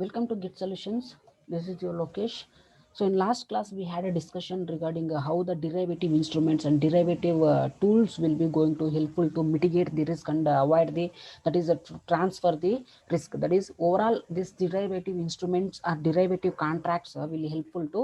Welcome to Git Solutions. This is your Lokesh. So in last class we had a discussion regarding how the derivative instruments and derivative tools will be going to helpful to mitigate the risk and avoid the transfer the risk. That is overall this derivative instruments or derivative contracts will helpful to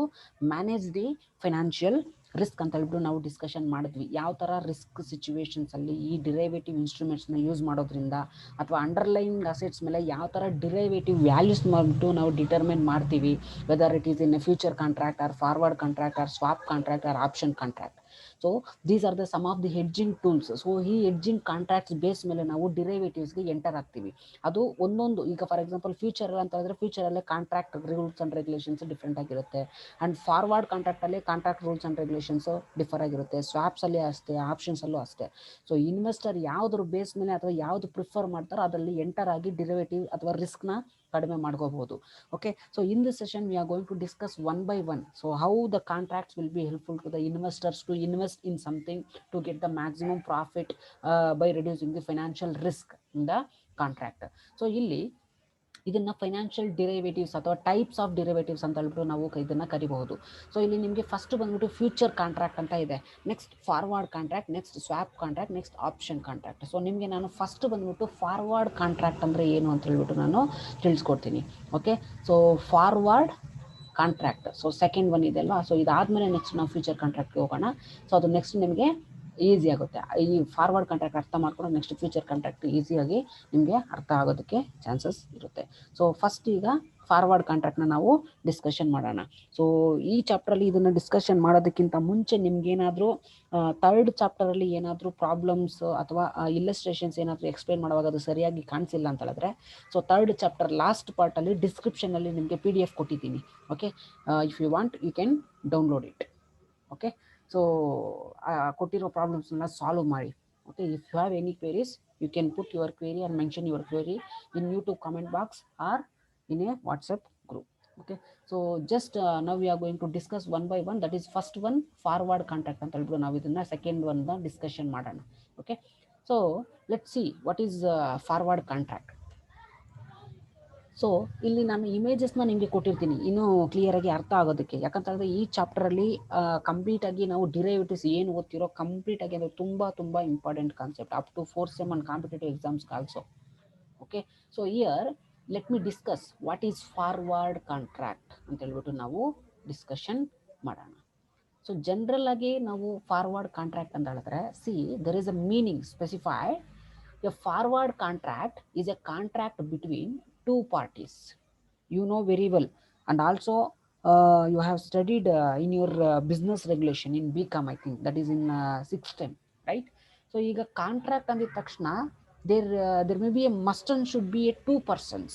manage the financial risk ಅಂತ ಹೇಳ್ಬಿಟ್ಟು ನಾವು discussion ಮಾಡಿದ್ವಿ. ಯಾವ ಥರ risk ಸಿಚುವೇಶನ್ಸಲ್ಲಿ ಈ derivative ಇನ್ಸ್ಟ್ರೂಮೆಂಟ್ಸ್ನ use ಮಾಡೋದ್ರಿಂದ ಅಥವಾ underline assets ಮೇಲೆ ಯಾವ ಥರ ಡಿರೈವೇಟಿವ್ ವ್ಯಾಲ್ಯೂಸ್ ಮಾಡಿಬಿಟ್ಟು ನಾವು ಡಿಟರ್ಮಿನ್ ಮಾಡ್ತೀವಿ, whether it is in a future contract or forward contract or swap contract or option contract. So these are the some of the hedging tools. So ಈ hedging contracts base ಮೇಲೆ ನಾವು ಡಿರೈವೇಟಿವ್ಸ್ಗೆ enter ಆಗ್ತೀವಿ. ಅದು ಒಂದೊಂದು, ಈಗ for example future ಅಂತ ಹೇಳಿದ್ರೆ ಫ್ಯೂಚರಲ್ಲೇ contract rules and regulations different ಆಗಿರುತ್ತೆ. ಆ್ಯಂಡ್ ಫಾರ್ವರ್ಡ್ ಕಾಂಟ್ರಾಕ್ಟಲ್ಲಿ contract rules and regulations differ ಆಗಿರುತ್ತೆ. ಸ್ವಾಪ್ಸಲ್ಲಿ ಅಷ್ಟೇ, ಆಪ್ಷನ್ಸಲ್ಲೂ ಅಷ್ಟೇ. ಸೊ ಇನ್ವೆಸ್ಟರ್ ಯಾವುದ್ರ ಬೇಸ್ ಮೇಲೆ ಅಥವಾ ಯಾವುದು ಪ್ರಿಫರ್ ಮಾಡ್ತಾರೋ ಅದರಲ್ಲಿ ಎಂಟರ್ ಆಗಿ ಡಿರೈವೇಟಿವ್ ಅಥವಾ ರಿಸ್ಕ್ನ ಕಡಿಮೆ ಮಾಡ್ಕೋಬಹುದು. Okay, so in this session we are going to discuss one by one. So how the contracts will be helpful to the investors to invest in something to get the maximum profit by reducing the financial risk in the contract. So ಇಲ್ಲಿ ಇದನ್ನ financial derivatives ಅಥವಾ types of derivatives ಅಂತ ಹೇಳ್ಬಿಟ್ಟು ನಾವು ಇದನ್ನ ಕರಿಬಹುದು. So ಇಲ್ಲಿ ನಿಮಗೆ ಫಸ್ಟ್ ಬಂದ್ಬಿಟ್ಟು ಫ್ಯೂಚರ್ ಕಾಂಟ್ರಾಕ್ಟ್ ಅಂತ ಇದೆ, next forward contract, next swap contract, next option contract. So ನಿಮಗೆ ನಾನು ಫಸ್ಟ್ ಬಂದ್ಬಿಟ್ಟು ಫಾರ್ವರ್ಡ್ ಕಾಂಟ್ರಾಕ್ಟ್ ಅಂದರೆ ಏನು ಅಂತ ಹೇಳ್ಬಿಟ್ಟು ನಾನು ತಿಳಿಸ್ಕೊಡ್ತೀನಿ. Okay, so forward contract, so second one ಇದೆ ಅಲ್ವಾ. ಸೊ ಇದಾದ್ಮೇಲೆ ನೆಕ್ಸ್ಟ್ ನಾವು ಫ್ಯೂಚರ್ ಕಾಂಟ್ರಾಕ್ಟ್ಗೆ ಹೋಗೋಣ. ಸೊ ಅದು ನೆಕ್ಸ್ಟ್ ನಿಮಗೆ ಈಸಿ ಆಗುತ್ತೆ. ಈ ಫಾರ್ವರ್ಡ್ ಕಾಂಟ್ರಾಕ್ಟ್ ಅರ್ಥ ಮಾಡ್ಕೊಂಡು ನೆಕ್ಸ್ಟ್ ಫ್ಯೂಚರ್ ಕಾಂಟ್ರಾಕ್ಟ್ ಈಸಿಯಾಗಿ ನಿಮಗೆ ಅರ್ಥ ಆಗೋದಕ್ಕೆ ಚಾನ್ಸಸ್ ಇರುತ್ತೆ. ಸೊ ಫಸ್ಟ್ ಈಗ ಫಾರ್ವರ್ಡ್ ಕಾಂಟ್ರಾಕ್ಟ್ನ ನಾವು ಡಿಸ್ಕಷನ್ ಮಾಡೋಣ. ಸೊ ಈ ಚಾಪ್ಟ್ರಲ್ಲಿ ಇದನ್ನು ಡಿಸ್ಕಷನ್ ಮಾಡೋದಕ್ಕಿಂತ ಮುಂಚೆ ನಿಮ್ಗೇನಾದರೂ ಥರ್ಡ್ ಚಾಪ್ಟರಲ್ಲಿ ಏನಾದರೂ ಪ್ರಾಬ್ಲಮ್ಸ್ ಅಥವಾ ಇಲ್ಲಸ್ಟ್ರೇಷನ್ಸ್ ಏನಾದರೂ ಎಕ್ಸ್ಪ್ಲೇನ್ ಮಾಡುವಾಗ ಅದು ಸರಿಯಾಗಿ ಕಾಣಿಸಿಲ್ಲ ಅಂತ ಹೇಳಿದ್ರೆ, ಸೊ ಥರ್ಡ್ ಚಾಪ್ಟರ್ ಲಾಸ್ಟ್ ಪಾರ್ಟಲ್ಲಿ ಡಿಸ್ಕ್ರಿಪ್ಷನಲ್ಲಿ ನಿಮಗೆ PDF ಕೊಟ್ಟಿದ್ದೀನಿ. Okay, if you want you can download it. Okay, so ಕೊಟ್ಟಿರೋ ಪ್ರಾಬ್ಲಮ್ಸ್ನ ಸಾಲ್ವ್ ಮಾಡಿ. Okay, if you have any queries you can put your query and mention your query in YouTube comment box or in a WhatsApp group. Okay, so just now we are going to discuss one by one. That is first one forward contract ಅಂತ ಹೇಳ್ಬಿಟ್ಟು ನಾವು ಇದನ್ನ second one discussion ಮಾಡೋಣ. Okay, so let see what is forward contract. So ಇಲ್ಲಿ ನಾನು ಇಮೇಜಸ್ನ ನಿಮಗೆ ಕೊಟ್ಟಿರ್ತೀನಿ ಇನ್ನೂ ಕ್ಲಿಯರಾಗಿ ಅರ್ಥ ಆಗೋದಕ್ಕೆ. ಯಾಕಂತಂದರೆ ಈ ಚಾಪ್ಟರಲ್ಲಿ ಕಂಪ್ಲೀಟಾಗಿ ನಾವು ಡಿರೈವೇಟಿವ್ಸ್ ಏನು ಓದ್ತಿರೋ ಕಂಪ್ಲೀಟಾಗಿ ಅಂದರೆ ತುಂಬ important concept up to 4th SEM and competitive exams also. Okay, so here let me discuss what is forward contract ಅಂತ ಹೇಳ್ಬಿಟ್ಟು ನಾವು ಡಿಸ್ಕಷನ್ ಮಾಡೋಣ. ಸೊ ಜನರಲ್ ಆಗಿ ನಾವು ಫಾರ್ವರ್ಡ್ ಕಾಂಟ್ರಾಕ್ಟ್ ಅಂತ ಹೇಳಿದ್ರೆ, see there is a meaning specified. A forward contract is a contract between two parties. You know very well, and also you have studied in your business regulation in BCom, I think that is in 6th term, right? So ಈಗ contract ಅಂದಿದ ತಕ್ಷಣ there may be a must and should be a two persons.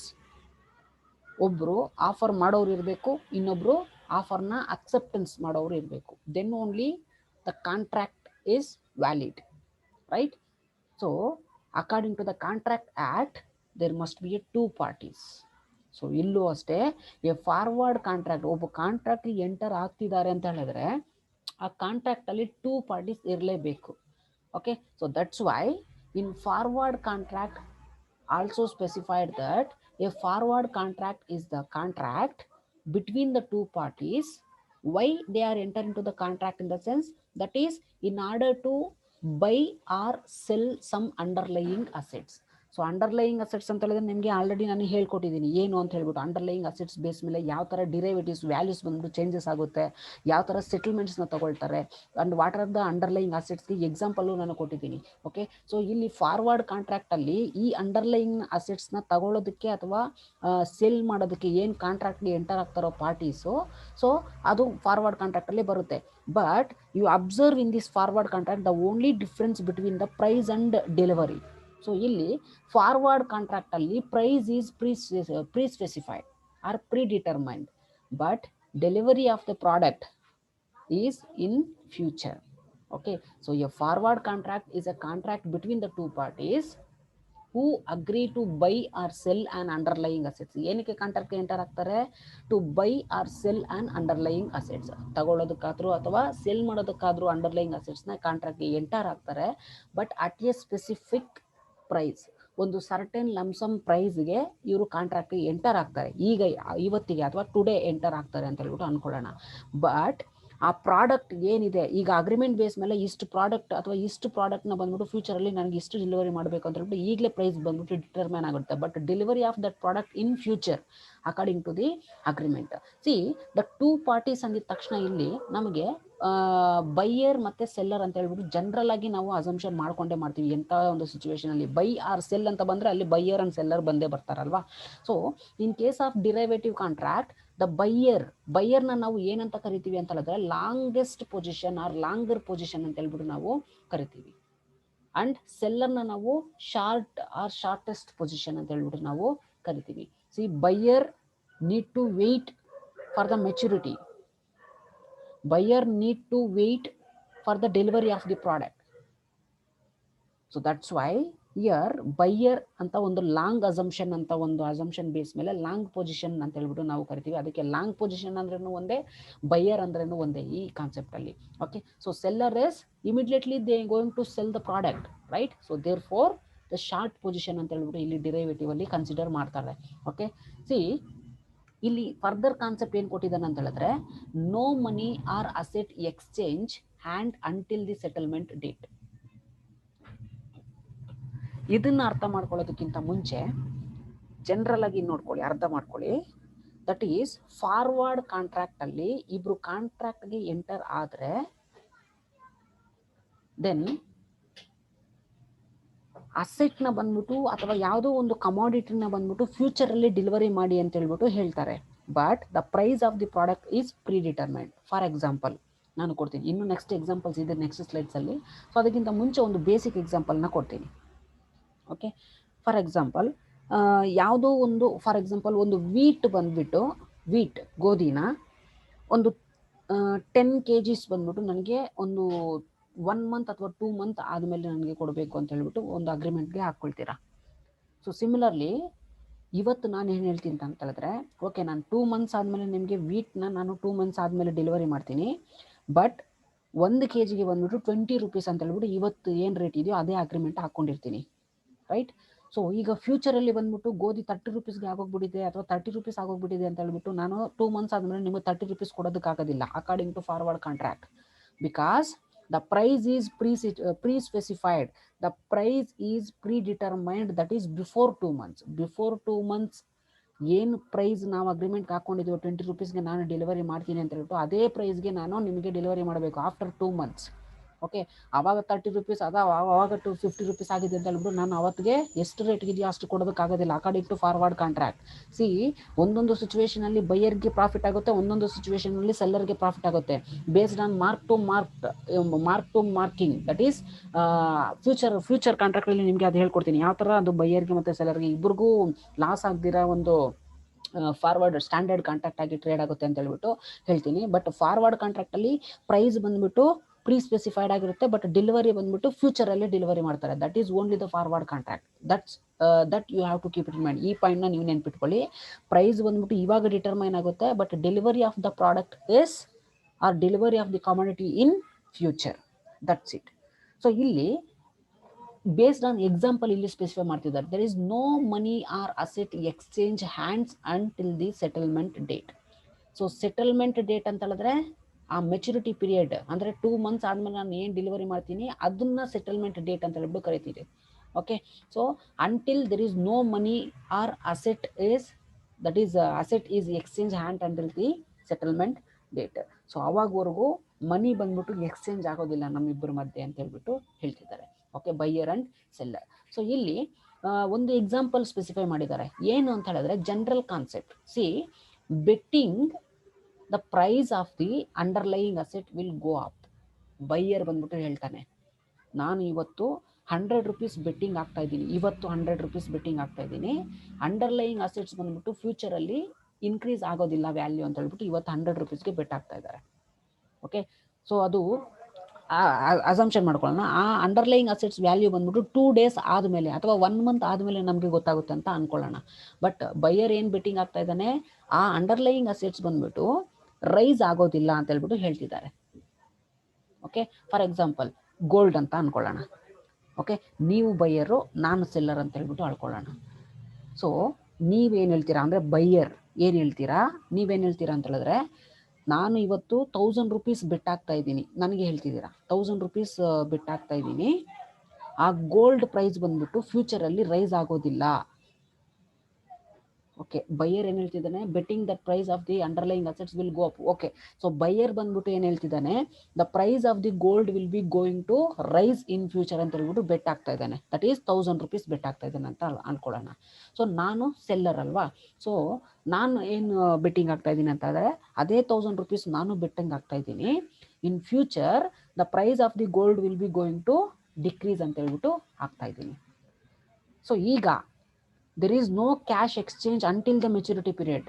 ಒಬ್ಬರು offer ಮಾಡೋರು ಇರಬೇಕು, ಇನ್ನೊಬ್ರು ಆಫರ್ನ acceptance ಮಾಡೋರು ಇರಬೇಕು. Then only the contract is valid, right? So according to the contract act there must be a two parties. So ಇಲ್ಲೂ ಅಷ್ಟೇ a forward contract, ಒಬ್ಬ ಕಾಂಟ್ರಾಕ್ಟ್ ಎಂಟರ್ ಆಗ್ತಿದ್ದಾರೆ ಅಂತ ಹೇಳಿದ್ರೆ ಆ ಕಾಂಟ್ರಾಕ್ಟಲ್ಲಿ ಟೂ ಪಾರ್ಟೀಸ್ ಇರಲೇಬೇಕು. Okay, so that's why in forward contract also specified that a forward contract is the contract between the two parties. Why they are entering into the contract in the sense that is in order to buy or sell some underlying assets. So underlying assets ಅಂತ ಹೇಳಿದ್ರೆ ನಿಮಗೆ already ನಾನು ಹೇಳ್ಕೊಟ್ಟಿದ್ದೀನಿ ಏನು ಅಂತ ಹೇಳ್ಬಿಟ್ಟು. Underlying assets base ಮೇಲೆ ಯಾವ ಥರ ಡಿರೈವೇಟಿವ್ಸ್ ವ್ಯಾಲ್ಯೂಸ್ ಬಂದ್ಬಿಟ್ಟು ಚೇಂಜಸ್ ಆಗುತ್ತೆ, ಯಾವ ಥರ ಸೆಟಲ್ಮೆಂಟ್ಸ್ನ ತಗೊಳ್ತಾರೆ, and what are the underlying ಅಸೆಟ್ಸ್ಗೆ ಎಕ್ಸಾಂಪಲ್ಲು ನಾನು ಕೊಟ್ಟಿದ್ದೀನಿ. ಓಕೆ, ಸೊ ಇಲ್ಲಿ ಫಾರ್ವರ್ಡ್ ಕಾಂಟ್ರಾಕ್ಟಲ್ಲಿ ಈ ಅಂಡರ್ಲೈಯಿಂಗ್ ಅಸೆಟ್ಸ್ನ ತಗೊಳ್ಳೋದಕ್ಕೆ ಅಥವಾ ಸೇಲ್ ಮಾಡೋದಕ್ಕೆ ಏನು ಕಾಂಟ್ರಾಕ್ಟ್ಗೆ ಎಂಟರ್ ಆಗ್ತಾರೋ ಪಾರ್ಟೀಸು, ಸೊ ಅದು ಫಾರ್ವರ್ಡ್ ಕಾಂಟ್ರಾಕ್ಟಲ್ಲಿ ಬರುತ್ತೆ. But you observe in this forward contract the only difference between the price and delivery. So ಇಲ್ಲಿ ಫಾರ್ವರ್ಡ್ ಕಾಂಟ್ರಾಕ್ಟ್ ಅಲ್ಲಿ price is pre specified or pre determined, but delivery of the product is in future. Okay, so a forward contract is a contract between the two parties who agree to buy or sell and underlying assets. ಏನಕ್ಕೆ ಕಾಂಟ್ರಾಕ್ಟ್ಗೆ enter ಆಗ್ತಾರೆ? To buy or sell and underlying assets. ತಗೊಳ್ಳೋದಕ್ಕಾದ್ರೂ ಅಥವಾ sell ಮಾಡೋದಕ್ಕಾದ್ರೂ underlying ಅಸೆಟ್ಸ್ನ ಕಾಂಟ್ರಾಕ್ಟ್ಗೆ enter ಆಗ್ತಾರೆ, but at a specific price. ಒಂದು ಸರ್ಟೆನ್ ಲಮ್ಸಮ್ ಪ್ರೈಸ್ಗೆ ಇವರು ಕಾಂಟ್ರಾಕ್ಟ್ ಎಂಟರ್ ಆಗ್ತಾರೆ, ಈಗ ಇವತ್ತಿಗೆ ಅಥವಾ ಟುಡೇ ಎಂಟರ್ ಆಗ್ತಾರೆ ಅಂತ ಹೇಳ್ಬಿಟ್ಟು ಅನ್ಕೊಳ್ಳೋಣ. ಬಟ್ ಆ ಪ್ರಾಡಕ್ಟ್ ಏನಿದೆ ಈಗ ಅಗ್ರಿಮೆಂಟ್ ಬೇಸ್ ಮೇಲೆ ಇಷ್ಟು ಪ್ರಾಡಕ್ಟ್ ಅಥವಾ ಇಷ್ಟು ಪ್ರಾಡಕ್ಟ್ನ ಬಂದ್ಬಿಟ್ಟು ಫ್ಯೂಚರಲ್ಲಿ ನನಗೆ ಇಷ್ಟು ಡೆಲಿವರಿ ಮಾಡಬೇಕು ಅಂತ ಹೇಳ್ಬಿಟ್ಟು ಈಗಲೇ ಪ್ರೈಸ್ ಬಂದ್ಬಿಟ್ಟು ಡಿಟರ್ಮೈನ್ ಆಗುತ್ತೆ. But delivery of that product in future according to the agreement. See the two parties ಅಂದಿದ ತಕ್ಷಣ ಇಲ್ಲಿ ನಮಗೆ ಬೈಯರ್ ಮತ್ತೆ ಸೆಲ್ಲರ್ ಅಂತ ಹೇಳ್ಬಿಟ್ಟು ಜನರಲ್ ಆಗಿ ನಾವು ಅಸಂಪ್ಷನ್ ಮಾಡ್ಕೊಂಡೇ ಮಾಡ್ತೀವಿ. ಎಂಥ ಒಂದು ಸಿಚುವೇಶನ್ ಅಲ್ಲಿ ಬೈ ಆರ್ ಸೆಲ್ ಅಂತ ಬಂದ್ರೆ ಅಲ್ಲಿ ಬೈಯರ್ ಅಂಡ್ ಸೆಲ್ಲರ್ ಬಂದೇ ಬರ್ತಾರಲ್ವಾ. So in case of derivative contract the ಬೈಯರ್ನ ನಾವು ಏನಂತ ಕರಿತೀವಿ ಅಂತ ಹೇಳಿದ್ರೆ longest position or longer position ಅಂತ ಹೇಳ್ಬಿಟ್ಟು ನಾವು ಕರಿತೀವಿ. ಅಂಡ್ ಸೆಲ್ಲರ್ನ ನಾವು ಶಾರ್ಟ್ ಆರ್ ಶಾರ್ಟೆಸ್ಟ್ ಪೊಸಿಷನ್ ಅಂತ ಹೇಳ್ಬಿಟ್ಟು ನಾವು ಕರಿತೀವಿ. See buyer need to wait for the maturity, buyer need to wait for the delivery of the product. So that's why here buyer ಅಂತ ಒಂದು ಲಾಂಗ್ ಅಸಂಪ್ಷನ್ ಅಂತ ಒಂದು ಅಸಂಪ್ಷನ್ ಬೇಸ್ ಮೇಲೆ long position ಅಂತ ಹೇಳ್ಬಿಟ್ಟು ನಾವು ಕರಿತೀವಿ. ಅದಕ್ಕೆ ಲಾಂಗ್ ಪೊಸಿಷನ್ ಅಂದ್ರೇನು ಒಂದೇ, ಬೈಯರ್ ಅಂದ್ರೇನು ಒಂದೇ ಈ ಕಾನ್ಸೆಪ್ಟ್ ಅಲ್ಲಿ. Okay, so seller is immediately they going to sell the product, right? So therefore the short position ಅಂತ ಹೇಳ್ಬಿಟ್ಟು ಇಲ್ಲಿ ಡಿರೈವೇಟಿವ್ ಅಲ್ಲಿ ಕನ್ಸಿಡರ್ ಮಾಡ್ತಾರೆ. ಓಕೆ, ಸಿ ಇಲ್ಲಿ ಫರ್ದರ್ ಕಾನ್ಸೆಪ್ಟ್ ಏನು ಕೊಟ್ಟಿದ್ದಾನೆ ಅಂತ ಹೇಳಿದ್ರೆ no money or asset exchange hand until the settlement date. ಇದನ್ನ ಅರ್ಥ ಮಾಡ್ಕೊಳ್ಳೋದಕ್ಕಿಂತ ಮುಂಚೆ ಜನರಲ್ ಆಗಿ ನೋಡ್ಕೊಳ್ಳಿ, ಅರ್ಥ ಮಾಡ್ಕೊಳ್ಳಿ. ದಟ್ ಈಸ್ ಫಾರ್ವರ್ಡ್ ಕಾಂಟ್ರಾಕ್ಟ್ ಅಲ್ಲಿ ಇಬ್ರು ಕಾಂಟ್ರಾಕ್ಟ್ಗೆ ಎಂಟರ್ ಆದ್ರೆ ದೆನ್ ಅಸೆಟ್ನ ಬಂದ್ಬಿಟ್ಟು ಅಥವಾ ಯಾವುದೋ ಒಂದು ಕಮಾಡಿಟಿನ ಬಂದ್ಬಿಟ್ಟು ಫ್ಯೂಚರಲ್ಲಿ ಡೆಲಿವರಿ ಮಾಡಿ ಅಂತ ಹೇಳ್ಬಿಟ್ಟು ಹೇಳ್ತಾರೆ. But the price of the product is predetermined. For example ನಾನು ಕೊಡ್ತೀನಿ, ಇನ್ನು ನೆಕ್ಸ್ಟ್ ಎಕ್ಸಾಂಪಲ್ಸ್ ಇದೆ ನೆಕ್ಸ್ಟ್ ಸ್ಲೈಡ್ಸಲ್ಲಿ. ಸೊ ಅದಕ್ಕಿಂತ ಮುಂಚೆ ಒಂದು ಬೇಸಿಕ್ ಎಕ್ಸಾಂಪಲ್ನ ಕೊಡ್ತೀನಿ. ಓಕೆ, ಫಾರ್ ಎಕ್ಸಾಂಪಲ್ ಯಾವುದೋ ಒಂದು ಫಾರ್ ಎಕ್ಸಾಂಪಲ್ ಒಂದು ವೀಟ್ ಗೋಧಿನ ಒಂದು 10 kgs ಬಂದ್ಬಿಟ್ಟು ನನಗೆ ಒಂದು 1 month ಅಥವಾ 2 month ಆದಮೇಲೆ ನನಗೆ ಕೊಡಬೇಕು ಅಂತ ಹೇಳ್ಬಿಟ್ಟು ಒಂದು ಅಗ್ರಿಮೆಂಟ್ಗೆ ಹಾಕ್ಕೊಳ್ತೀರಾ. ಸೊ ಸಿಮಿಲರ್ಲಿ ಇವತ್ತು ನಾನು ಏನು ಹೇಳ್ತೀನಿ ಅಂತ ಹೇಳಿದ್ರೆ, ಓಕೆ ನಾನು 2 months ಆದಮೇಲೆ ನಿಮಗೆ ವೀಟ್ನ ನಾನು 2 months ಆದಮೇಲೆ ಡೆಲಿವರಿ ಮಾಡ್ತೀನಿ. ಬಟ್ 1 kgಗೆ ಬಂದ್ಬಿಟ್ಟು 20 rupees ಅಂತ ಹೇಳ್ಬಿಟ್ಟು ಇವತ್ತು ಏನು ರೇಟ್ ಇದೆಯೋ ಅದೇ ಅಗ್ರಿಮೆಂಟ್ ಹಾಕ್ಕೊಂಡಿರ್ತೀನಿ, ರೈಟ್? ಸೊ ಈಗ ಫ್ಯೂಚರಲ್ಲಿ ಬಂದ್ಬಿಟ್ಟು ಗೋಧಿ 30 rupeesಗೆ ಆಗೋಗ್ಬಿಟ್ಟಿದೆ ಅಥವಾ 30 rupees ಆಗೋಗ್ಬಿಟ್ಟಿದೆ ಅಂತ ಹೇಳ್ಬಿಟ್ಟು ನಾನು 2 months ಆದಮೇಲೆ ನಿಮಗೆ 30 rupees ಕೊಡೋದಕ್ಕಾಗೋದಿಲ್ಲ according to forward contract. Because the price is pre-specified, the price is predetermined, that is before 2 months. Before 2 months ಏನು ಪ್ರೈಸ್ ನಾವು ಅಗ್ರಿಮೆಂಟ್ ಹಾಕೊಂಡಿದ್ದೀವಿ 20 rupeesಗೆ ನಾನು ಡೆಲಿವರಿ ಮಾಡ್ತೀನಿ ಅಂತ ಹೇಳ್ಬಿಟ್ಟು ಅದೇ ಪ್ರೈಸ್ಗೆ ನಾನು ನಿಮಗೆ ಡೆಲಿವರಿ ಮಾಡಬೇಕು ಆಫ್ಟರ್ 2 months. ಓಕೆ, ಆವಾಗ 30 rupees ಆವಾಗ 50 rupees ಆಗಿದೆ ಅಂತ ಹೇಳ್ಬಿಟ್ಟು ನಾನು ಅವತ್ತಿಗೆ ಎಷ್ಟು ರೇಟ್ಗಿದೆಯೋ ಅಷ್ಟು ಕೊಡೋದಕ್ಕಾಗೋದಿಲ್ಲ according to forward contract. See ಒಂದೊಂದು ಸಿಚುವೇಶನಲ್ಲಿ ಬೈಯರ್ಗೆ ಪ್ರಾಫಿಟ್ ಆಗುತ್ತೆ, ಒಂದೊಂದು ಸಿಚುವೇಶನಲ್ಲಿ ಸೆಲ್ಲರ್ಗೆ ಪ್ರಾಫಿಟ್ ಆಗುತ್ತೆ. Based on mark to marking, that is future ಕಾಂಟ್ರಾಕ್ಟಲ್ಲಿ ನಿಮಗೆ ಅದು ಹೇಳ್ಕೊಡ್ತೀನಿ ಯಾವ ಥರ ಅದು ಬೈಯರ್ಗೆ ಮತ್ತು ಸೆಲ್ಲರ್ಗೆ ಇಬ್ಬರಿಗೂ ಲಾಸ್ ಆಗದಿರೋ ಒಂದು ಫಾರ್ವರ್ಡ್ ಸ್ಟ್ಯಾಂಡರ್ಡ್ ಕಾಂಟ್ರಾಕ್ಟ್ ಆಗಿ ಟ್ರೇಡ್ ಆಗುತ್ತೆ ಅಂತ ಹೇಳ್ಬಿಟ್ಟು ಹೇಳ್ತೀನಿ. ಬಟ್ ಫಾರ್ವರ್ಡ್ ಕಾಂಟ್ರಾಕ್ಟಲ್ಲಿ ಪ್ರೈಸ್ ಬಂದ್ಬಿಟ್ಟು ಪ್ರೀ ಸ್ಪೆಸಿಫೈಡ್ ಆಗಿರುತ್ತೆ, ಬಟ್ ಡೆಲಿವರಿ ಬಂದ್ಬಿಟ್ಟು ಫ್ಯೂಚರಲ್ಲಿ ಡೆಲಿವರಿ ಮಾಡ್ತಾರೆ. That is only the forward contract. That you have to keep it in mind. ಈ ಪಾಯಿಂಟ್ನ ನೀವು ನೆನ್ಪಿಟ್ಕೊಳ್ಳಿ. ಪ್ರೈಸ್ ಬಂದ್ಬಿಟ್ಟು ಇವಾಗ ಡಿಟರ್ಮೈನ್ ಆಗುತ್ತೆ, but delivery of the product is or delivery of the commodity in future. That's it. So ಇಲ್ಲಿ based on example ಇಲ್ಲಿ specify ಮಾಡ್ತಿದ್ದಾರೆ, there is no money or asset exchange hands until the settlement date. So settlement date ಅಂತ ಹೇಳಿದ್ರೆ ಆ maturity period ಅಂದರೆ 2 months ಆದಮೇಲೆ ನಾನು ಏನು ಡೆಲಿವರಿ ಮಾಡ್ತೀನಿ ಅದನ್ನ ಸೆಟಲ್ಮೆಂಟ್ ಡೇಟ್ ಅಂತ ಹೇಳ್ಬಿಟ್ಟು ಕರಿತೀವಿ. Okay, so until there is no money or asset is exchange hand until the settlement date. So ಅವಾಗವರೆಗೂ ಮನಿ ಬಂದ್ಬಿಟ್ಟು ಎಕ್ಸ್ಚೇಂಜ್ ಆಗೋದಿಲ್ಲ ನಮ್ಮಿಬ್ಬರ ಮಧ್ಯೆ ಅಂತ ಹೇಳ್ಬಿಟ್ಟು ಹೇಳ್ತಿದ್ದಾರೆ. Okay, buyer and seller. So ಇಲ್ಲಿ ಒಂದು ಎಕ್ಸಾಂಪಲ್ ಸ್ಪೆಸಿಫೈ ಮಾಡಿದ್ದಾರೆ. ಏನು ಅಂತ ಹೇಳಿದ್ರೆ general concept. See betting the price of the underlying asset will go up. Buyer ಬಂದ್ಬಿಟ್ಟು ಹೇಳ್ತಾನೆ, ನಾನು ಇವತ್ತು 100 rupees ಬೆಟ್ಟಿಂಗ್ ಆಗ್ತಾ ಇದ್ದೀನಿ, ಇವತ್ತು 100 rupees ಬೆಟ್ಟಿಂಗ್ ಆಗ್ತಾ ಇದ್ದೀನಿ. ಅಂಡರ್ಲೈಯಿಂಗ್ ಅಸೆಟ್ಸ್ ಬಂದ್ಬಿಟ್ಟು ಫ್ಯೂಚರಲ್ಲಿ ಇನ್ಕ್ರೀಸ್ ಆಗೋದಿಲ್ಲ ವ್ಯಾಲ್ಯೂ ಅಂತ ಹೇಳ್ಬಿಟ್ಟು ಇವತ್ತು 100 rupeesಗೆ ಬೆಟ್ ಆಗ್ತಾ ಇದ್ದಾರೆ. ಓಕೆ, ಸೊ ಅದು ಅಸಂಪ್ಷನ್ ಮಾಡ್ಕೊಳ್ಳೋಣ. ಆ ಅಂಡರ್ಲೈಯಿಂಗ್ ಅಸೆಟ್ಸ್ ವ್ಯಾಲ್ಯೂ ಬಂದ್ಬಿಟ್ಟು 2 days ಆದಮೇಲೆ ಅಥವಾ 1 month ಆದಮೇಲೆ ನಮಗೆ ಗೊತ್ತಾಗುತ್ತೆ ಅಂತ ಅನ್ಕೊಳ್ಳೋಣ. ಬಟ್ ಬೈಯರ್ ಏನು ಬೆಟ್ಟಿಂಗ್ ಆಗ್ತಾ ಇದ್ದಾನೆ, ಆ ಅಂಡರ್ಲೈಯಿಂಗ್ ಅಸೆಟ್ಸ್ ಬಂದ್ಬಿಟ್ಟು ರೈಸ್ ಆಗೋದಿಲ್ಲ ಅಂತ ಹೇಳ್ಬಿಟ್ಟು ಹೇಳ್ತಿದ್ದಾರೆ. ಓಕೆ, ಫಾರ್ ಎಕ್ಸಾಂಪಲ್ ಗೋಲ್ಡ್ ಅಂತ ಅನ್ಕೊಳ್ಳೋಣ. ಓಕೆ, ನೀವು ಬೈಯರು, ನಾನು ಸೆಲ್ಲರ್ ಅಂತ ಹೇಳ್ಬಿಟ್ಟು ಹೇಳ್ಕೊಳ್ಳೋಣ. ಸೊ ನೀವೇನು ಹೇಳ್ತೀರಾ ಅಂದರೆ, ಬೈಯರ್ ಏನು ಹೇಳ್ತೀರಾ, ನೀವೇನು ಹೇಳ್ತೀರಾ ಅಂತ ಹೇಳಿದ್ರೆ, ನಾನು ಇವತ್ತು 1000 ರೂಪೀಸ್ ಬೆಟ್ ಹಾಕ್ತಾ ಇದ್ದೀನಿ, ನನಗೆ ಹೇಳ್ತಿದ್ದೀರಾ 1000 ರೂಪೀಸ್ ಬೆಟ್ ಹಾಕ್ತಾ ಇದ್ದೀನಿ, ಆ ಗೋಲ್ಡ್ ಪ್ರೈಸ್ ಬಂದ್ಬಿಟ್ಟು ಫ್ಯೂಚರಲ್ಲಿ ರೈಸ್ ಆಗೋದಿಲ್ಲ. ಓಕೆ, ಬೈಯರ್ ಏನು ಹೇಳ್ತಿದ್ದಾನೆ, betting the price of the underlying assets will go up. Okay, so buyer ಬಂದ್ಬಿಟ್ಟು ಏನು ಹೇಳ್ತಿದ್ದಾನೆ, the price of the gold will be going to rise in future ಅಂತ ಹೇಳ್ಬಿಟ್ಟು ಬೆಟ್ ಆಗ್ತಾ ಇದ್ದಾನೆ. ದಟ್ ಈಸ್ 1000 ರೂಪೀಸ್ ಬೆಟ್ ಆಗ್ತಾ ಇದ್ದಾನೆ ಅಂತ ಅನ್ಕೊಳ್ಳೋಣ. ಸೊ ನಾನು ಸೆಲ್ಲರ್ ಅಲ್ವಾ, ಸೊ ನಾನು ಏನು ಬೆಟ್ಟಿಂಗ್ ಆಗ್ತಾ ಇದ್ದೀನಿ ಅಂತ ಹೇಳಿದ್ರೆ, ಅದೇ 1000 ರೂಪೀಸ್ ನಾನು ಬೆಟ್ಟಿಂಗ್ ಆಗ್ತಾ ಇದ್ದೀನಿ, in future the price of the gold will be going to decrease ಅಂತ ಹೇಳ್ಬಿಟ್ಟು ಆಗ್ತಾ ಇದ್ದೀನಿ. ಸೊ ಈಗ there is no cash exchange until the maturity period.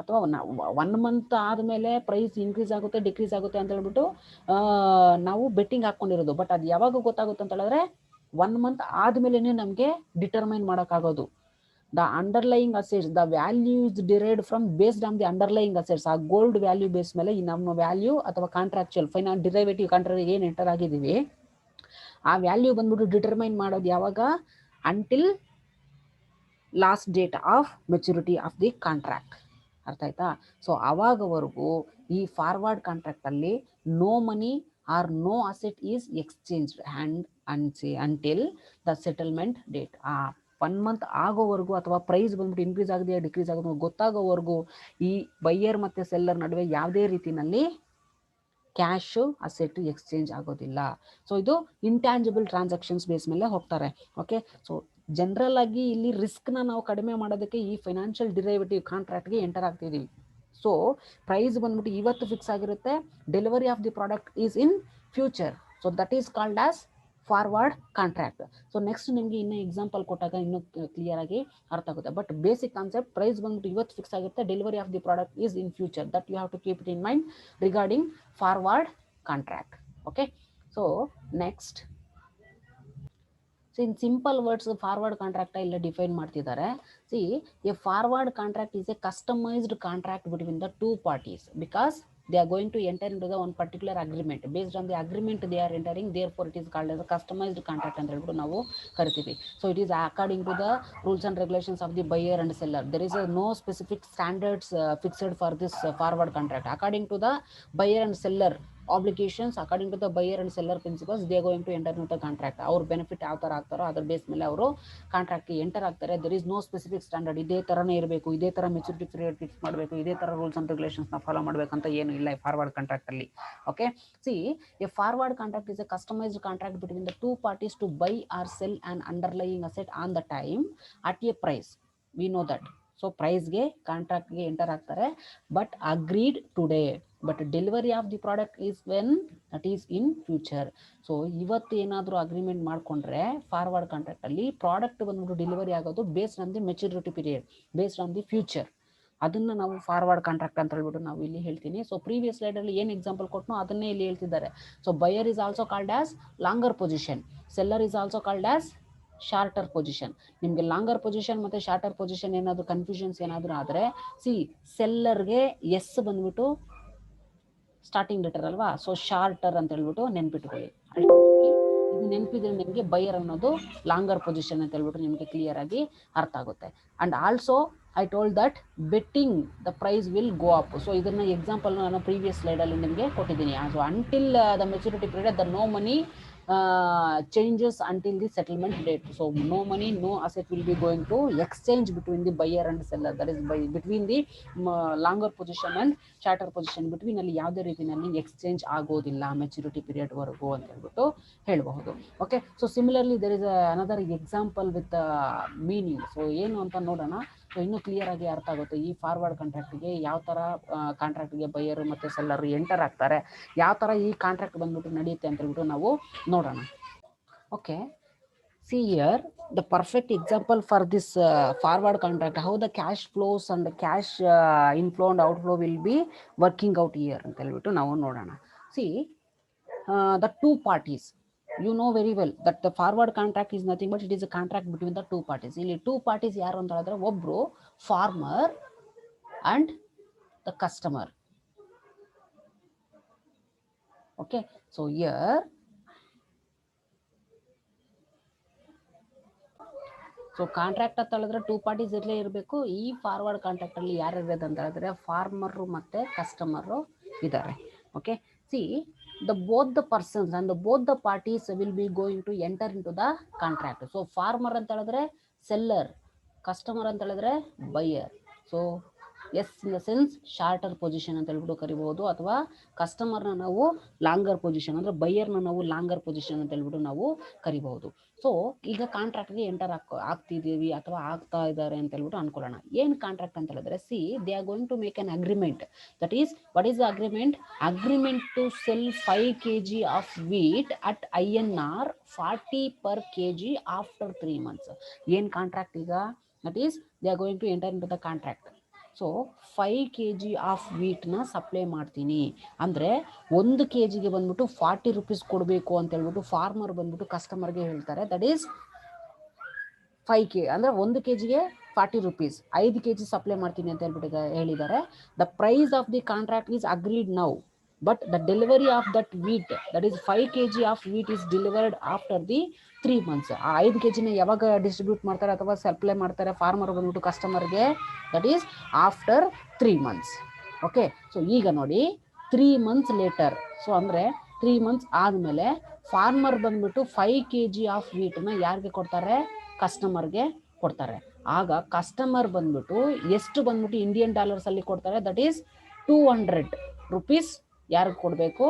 ಅಥವಾ 1 ಮಂತ್ ಆದಮೇಲೆ ಪ್ರೈಸ್ ಇನ್ಕ್ರೀಸ್ ಆಗುತ್ತೆ ಡಿಕ್ರೀಸ್ ಆಗುತ್ತೆ ಅಂತ ಹೇಳ್ಬಿಟ್ಟು ನಾವು ಬೆಟ್ಟಿಂಗ್ ಹಾಕ್ಕೊಂಡಿರೋದು. ಬಟ್ ಅದು ಯಾವಾಗ ಗೊತ್ತಾಗುತ್ತೆ ಅಂತ ಹೇಳಿದ್ರೆ, 1 ಮಂತ್ ಆದಮೇಲೆ ನಮಗೆ ಡಿಟರ್ಮೈನ್ ಮಾಡೋಕ್ಕಾಗೋದು. The underlying assets, the value is derived from based on the underlying assets. ಆ ಗೋಲ್ಡ್ ವ್ಯಾಲ್ಯೂ ಬೇಸ್ ಮೇಲೆ ಈ ನಮ್ಮ ವ್ಯಾಲ್ಯೂ ಅಥವಾ ಕಾಂಟ್ರಾಕ್ಚುಯಲ್ ಫೈನಾನ್ಸ್ ಡಿರೈವೇಟಿವ್ ಕಾಂಟ್ರಾಕ್ಟ್ ಏನು ಎಂಟರ್ ಆಗಿದ್ದೀವಿ, ಆ ವ್ಯಾಲ್ಯೂ ಬಂದ್ಬಿಟ್ಟು ಡಿಟರ್ಮೈನ್ ಮಾಡೋದು ಯಾವಾಗ, until last date of maturity of the contract. ಅರ್ಥ ಆಯ್ತಾ? ಸೊ ಅವಾಗವರೆಗೂ ಈ ಫಾರ್ವರ್ಡ್ ಕಾಂಟ್ರಾಕ್ಟಲ್ಲಿ no money or no asset is exchange hand until the settlement date. ಆ 1 ಮಂತ್ ಆಗೋವರೆಗೂ ಅಥವಾ ಪ್ರೈಸ್ ಬಂದ್ಬಿಟ್ಟು ಇನ್ಕ್ರೀಸ್ ಆಗಿದೆಯಾ ಡಿಕ್ರೀಸ್ ಆಗೋದು ಗೊತ್ತಾಗೋವರೆಗೂ ಈ ಬೈಯರ್ ಮತ್ತು ಸೆಲ್ಲರ್ ನಡುವೆ ಯಾವುದೇ ರೀತಿಯಲ್ಲಿ ಕ್ಯಾಶು ಅಸೆಟ್ ಎಕ್ಸ್ಚೇಂಜ್ ಆಗೋದಿಲ್ಲ. ಸೊ ಇದು ಇಂಟ್ಯಾಂಜಿಬಲ್ ಟ್ರಾನ್ಸಾಕ್ಷನ್ಸ್ ಬೇಸ್ ಮೇಲೆ ಹೋಗ್ತಾರೆ. ಓಕೆ, ಸೊ ಜನರಲ್ ಆಗಿ ಇಲ್ಲಿ ರಿಸ್ಕ್ನ ನಾವು ಕಡಿಮೆ ಮಾಡೋದಕ್ಕೆ ಈ ಫೈನಾನ್ಷಿಯಲ್ ಡಿರೈವೇಟಿವ್ ಕಾಂಟ್ರಾಕ್ಟ್ಗೆ ಎಂಟರ್ ಆಗ್ತಿದ್ದೀವಿ. ಸೊ ಪ್ರೈಸ್ ಬಂದ್ಬಿಟ್ಟು ಇವತ್ತು ಫಿಕ್ಸ್ ಆಗಿರುತ್ತೆ, delivery of the product is in future. So that is called as forward contract. So next ನಿಮಗೆ ಇನ್ನೂ ಎಕ್ಸಾಂಪಲ್ ಕೊಟ್ಟಾಗ ಇನ್ನೂ ಕ್ಲಿಯರ್ ಆಗಿ ಅರ್ಥ ಆಗುತ್ತೆ. ಬಟ್ ಬೇಸಿಕ್ ಕಾನ್ಸೆಪ್ಟ್, ಪ್ರೈಸ್ ಬಂದ್ಬಿಟ್ಟು ಇವತ್ತು ಫಿಕ್ಸ್ ಆಗುತ್ತೆ, delivery of the product is in future. That you have to keep it in mind regarding forward contract. Okay, so next in simple words forward contract ಇಲ್ಲ define ಮಾಡ್ತಿದ್ದಾರೆ. See, a forward contract is a customised contract between the 2 parties because they are going to enter into the one particular agreement. Based on the agreement they are entering, therefore it is called as a customized contract ಅಂತ ಹೇಳ್ಬಿಟ್ಟು ನಾವು ಕರಿತೀವಿ. So it is according to the rules and regulations of the buyer and seller. There is no specific standards fixed for this forward contract. According to the buyer and seller obligations, according to the buyer and seller principles, they are going to enter into the contract. ಅವ್ರ benefit ಯಾವ ಥರ ಆಗ್ತಾರೋ ಅದ್ರ base ಮೇಲೆ ಅವರು ಕಾಂಟ್ರಾಕ್ಟ್ಗೆ enter ಆಗ್ತಾರೆ. There is no specific standard, ಇದೇ ಥರನೇ ಇರಬೇಕು, ಇದೇ ಥರ ಮೆಚುರಿಟಿ ಪೀರಿಯಡ್ ಫಿಕ್ಸ್ ಮಾಡಬೇಕು, ಇದೇ ಥರ ರೂಲ್ಸ್ ಅಂಡ್ ರೆಗ್ಯುಲೇಷನ್ಸ್ನ ಫಾಲೋ ಮಾಡಬೇಕಂತ ಏನು ಇಲ್ಲ ಈ ಫಾರ್ವರ್ಡ್ ಕಾಂಟ್ರಾಕ್ಟಲ್ಲಿ. Okay, see, a forward contract is a customised contract between the 2 parties to buy or sell on underlying asset on the time at a price. We know that. So ಪ್ರೈಸ್ಗೆ ಕಾಂಟ್ರಾಕ್ಟ್ಗೆ enter ಆಗ್ತಾರೆ, but agreed today, but delivery of the product is when that is in future. So ಇವತ್ತು ಏನಾದರೂ agreement ಮಾಡಿಕೊಂಡ್ರೆ forward ಕಾಂಟ್ರಾಕ್ಟಲ್ಲಿ product ಬಂದ್ಬಿಟ್ಟು delivery ಆಗೋದು based on the maturity period, based on the future. ಅದನ್ನು ನಾವು ಫಾರ್ವರ್ಡ್ ಕಾಂಟ್ರಾಕ್ಟ್ ಅಂತ ಹೇಳ್ಬಿಟ್ಟು ನಾವು ಇಲ್ಲಿ ಹೇಳ್ತೀನಿ. ಸೊ ಪ್ರೀವಿಯಸ್ ಸ್ಲೈಡಲ್ಲಿ ಏನು ಎಕ್ಸಾಂಪಲ್ ಕೊಟ್ಟನೋ ಅದನ್ನೇ ಇಲ್ಲಿ ಹೇಳ್ತಿದ್ದಾರೆ. So buyer is also called as longer position, seller is also called as shorter position. ನಿಮಗೆ ಲಾಂಗರ್ ಪೊಸಿಷನ್ ಮತ್ತು ಶಾರ್ಟರ್ ಪೊಸಿಷನ್ ಏನಾದರೂ ಕನ್ಫ್ಯೂಷನ್ಸ್ ಏನಾದರೂ ಆದರೆ, ಸಿ, ಸೆಲ್ಲರ್ಗೆ ಎಸ್ ಬಂದ್ಬಿಟ್ಟು ಸ್ಟಾರ್ಟಿಂಗ್ ಲೆಟರ್ ಅಲ್ವಾ, ಸೊ ಶಾರ್ಟರ್ ಅಂತ ಹೇಳ್ಬಿಟ್ಟು ನೆನ್ಪಿಟ್ಕೊಳ್ಳಿ. ಇದು ನೆನಪಿದ್ರೆ ನಿಮಗೆ ಬೈಯರ್ ಅನ್ನೋದು ಲಾಂಗರ್ ಪೊಸಿಷನ್ ಅಂತ ಹೇಳ್ಬಿಟ್ಟು ನಿಮಗೆ ಕ್ಲಿಯರ್ ಆಗಿ ಅರ್ಥ ಆಗುತ್ತೆ. And also I told that betting the price will go up. So ಇದನ್ನ ಎಕ್ಸಾಂಪಲ್ ನಾನು ಪ್ರೀವಿಯಸ್ ಸ್ಲೈಡಲ್ಲಿ ನಿಮಗೆ ಕೊಟ್ಟಿದ್ದೀನಿ. So until the maturity period the no money changes until the settlement date. So no money, no asset will be going to exchange between the buyer and seller. That is between the longer position and shorter position between ಅಲ್ಲಿ ಯಾವುದೇ ರೀತಿಯಲ್ಲಿ exchange ಆಗೋದಿಲ್ಲ maturity period ವರೆಗೂ ಅಂತ ಹೇಳ್ಬಿಟ್ಟು ಹೇಳಬಹುದು. Okay, so similarly there is another example with meaning. So ಏನು ಅಂತ ನೋಡೋಣ. ಸೊ ಇನ್ನೂ ಕ್ಲಿಯರ್ ಆಗಿ ಅರ್ಥ ಆಗುತ್ತೆ ಈ ಫಾರ್ವರ್ಡ್ ಕಾಂಟ್ರಾಕ್ಟ್ಗೆ ಯಾವ ಥರ ಕಾಂಟ್ರಾಕ್ಟ್ಗೆ ಬೈಯರು ಮತ್ತು ಸೆಲ್ಲರ್ ಎಂಟರ್ ಆಗ್ತಾರೆ, ಯಾವ ಥರ ಈ ಕಾಂಟ್ರಾಕ್ಟ್ ಬಂದ್ಬಿಟ್ಟು ನಡೆಯುತ್ತೆ ಅಂತ ಹೇಳ್ಬಿಟ್ಟು ನಾವು ನೋಡೋಣ. Okay, see here the perfect example for this forward contract, how the cash flows and the cash inflow and outflow will be working out here ಅಂತ ಹೇಳ್ಬಿಟ್ಟು ನಾವು ನೋಡೋಣ. See, the 2 parties, you know very well that the forward contract is nothing but it is a contract between the 2 parties. ಇಲ್ಲಿ 2 parties ಯಾರು ಅಂತ ಹೇಳಿದ್ರೆ ಒಬ್ರು farmer and the customer. Okay, so here so contract ಅಂತ ಹೇಳಿದ್ರೆ 2 parties ಇರಲೇ ಇರಬೇಕು. ಈ ಫಾರ್ವರ್ಡ್ ಕಾಂಟ್ರಾಕ್ಟ್ ಅಲ್ಲಿ ಯಾರು ಇರೋದು ಅಂತ ಹೇಳಿದ್ರೆ ಫಾರ್ಮರು ಮತ್ತೆ ಕಸ್ಟಮರು ಇದ್ದಾರೆ. Okay, C both the persons and both the parties will be going to enter into the contract. So farmer ಅಂತ ಹೇಳಿದ್ರೆ ಸೆಲ್ಲರ್, ಕಸ್ಟಮರ್ ಅಂತ ಹೇಳಿದ್ರೆ buyer. So as in the sense shorter position ಅಂತ ಹೇಳ್ಬಿಟ್ಟು ಕರಿಬಹುದು, ಅಥವಾ ಕಸ್ಟಮರ್ನ ನಾವು ಲಾಂಗರ್ ಪೊಸಿಷನ್ ಅಂದ್ರೆ ಬೈಯರ್ನ ನಾವು ಲಾಂಗರ್ ಪೊಸಿಷನ್ ಅಂತ ಹೇಳ್ಬಿಟ್ಟು ನಾವು ಕರಿಬಹುದು. ಸೊ ಈಗ ಕಾಂಟ್ರಾಕ್ಟ್ಗೆ ಎಂಟರ್ ಆಗ್ತಿದ್ದೀವಿ ಅಥವಾ ಆಗ್ತಾ ಇದ್ದಾರೆ ಅಂತ ಹೇಳ್ಬಿಟ್ಟು ಅನ್ಕೊಳ್ಳೋಣ. ಏನು ಕಾಂಟ್ರಾಕ್ಟ್ ಅಂತ ಹೇಳಿದ್ರೆ, see they are going to make an agreement. That is, what is the agreement? Agreement to sell 5 kg of wheat at INR 40 per kg after 3 months. ಏನು ಕಾಂಟ್ರಾಕ್ಟ್ ಈಗ? That is they are going to enter into the contract. So 5 kg of ವೀಟ್ನ supply ಮಾಡ್ತೀನಿ ಅಂದರೆ 1 kgಗೆ ಬಂದ್ಬಿಟ್ಟು 40 rupees ಕೊಡಬೇಕು ಅಂತ ಹೇಳ್ಬಿಟ್ಟು farmer ಬಂದ್ಬಿಟ್ಟು ಕಸ್ಟಮರ್ಗೆ ಹೇಳ್ತಾರೆ. ದಟ್ ಈಸ್ 5 kg ಅಂದರೆ 1 kgಗೆ 40 rupees, 5 kg ಸಪ್ಲೈ ಮಾಡ್ತೀನಿ ಅಂತ ಹೇಳ್ಬಿಟ್ಟು ಹೇಳಿದ್ದಾರೆ. The price of the contract is agreed now, but the delivery of that wheat, that is 5 kg of wheat is delivered after the 3 months. ಆ 5 kgನ ಯಾವಾಗ ಡಿಸ್ಟ್ರಿಬ್ಯೂಟ್ ಮಾಡ್ತಾರೆ ಅಥವಾ supply ಮಾಡ್ತಾರೆ ಫಾರ್ಮರ್ ಬಂದ್ಬಿಟ್ಟು ಕಸ್ಟಮರ್ಗೆ? That is after 3 months. Okay, so ಈಗ ನೋಡಿ 3 months litre, so ಅಂದರೆ 3 months ಆದಮೇಲೆ ಫಾರ್ಮರ್ ಬಂದ್ಬಿಟ್ಟು 5 kg ಆಫ್ ವೀಟ್ನ ಯಾರಿಗೆ ಕೊಡ್ತಾರೆ? ಕಸ್ಟಮರ್ಗೆ ಕೊಡ್ತಾರೆ. ಆಗ ಕಸ್ಟಮರ್ ಬಂದ್ಬಿಟ್ಟು ಎಷ್ಟು ಬಂದ್ಬಿಟ್ಟು ಇಂಡಿಯನ್ ಡಾಲರ್ಸಲ್ಲಿ ಕೊಡ್ತಾರೆ? ದಟ್ ಈಸ್ 200 rupees ಯಾರಿಗೆ ಕೊಡಬೇಕು?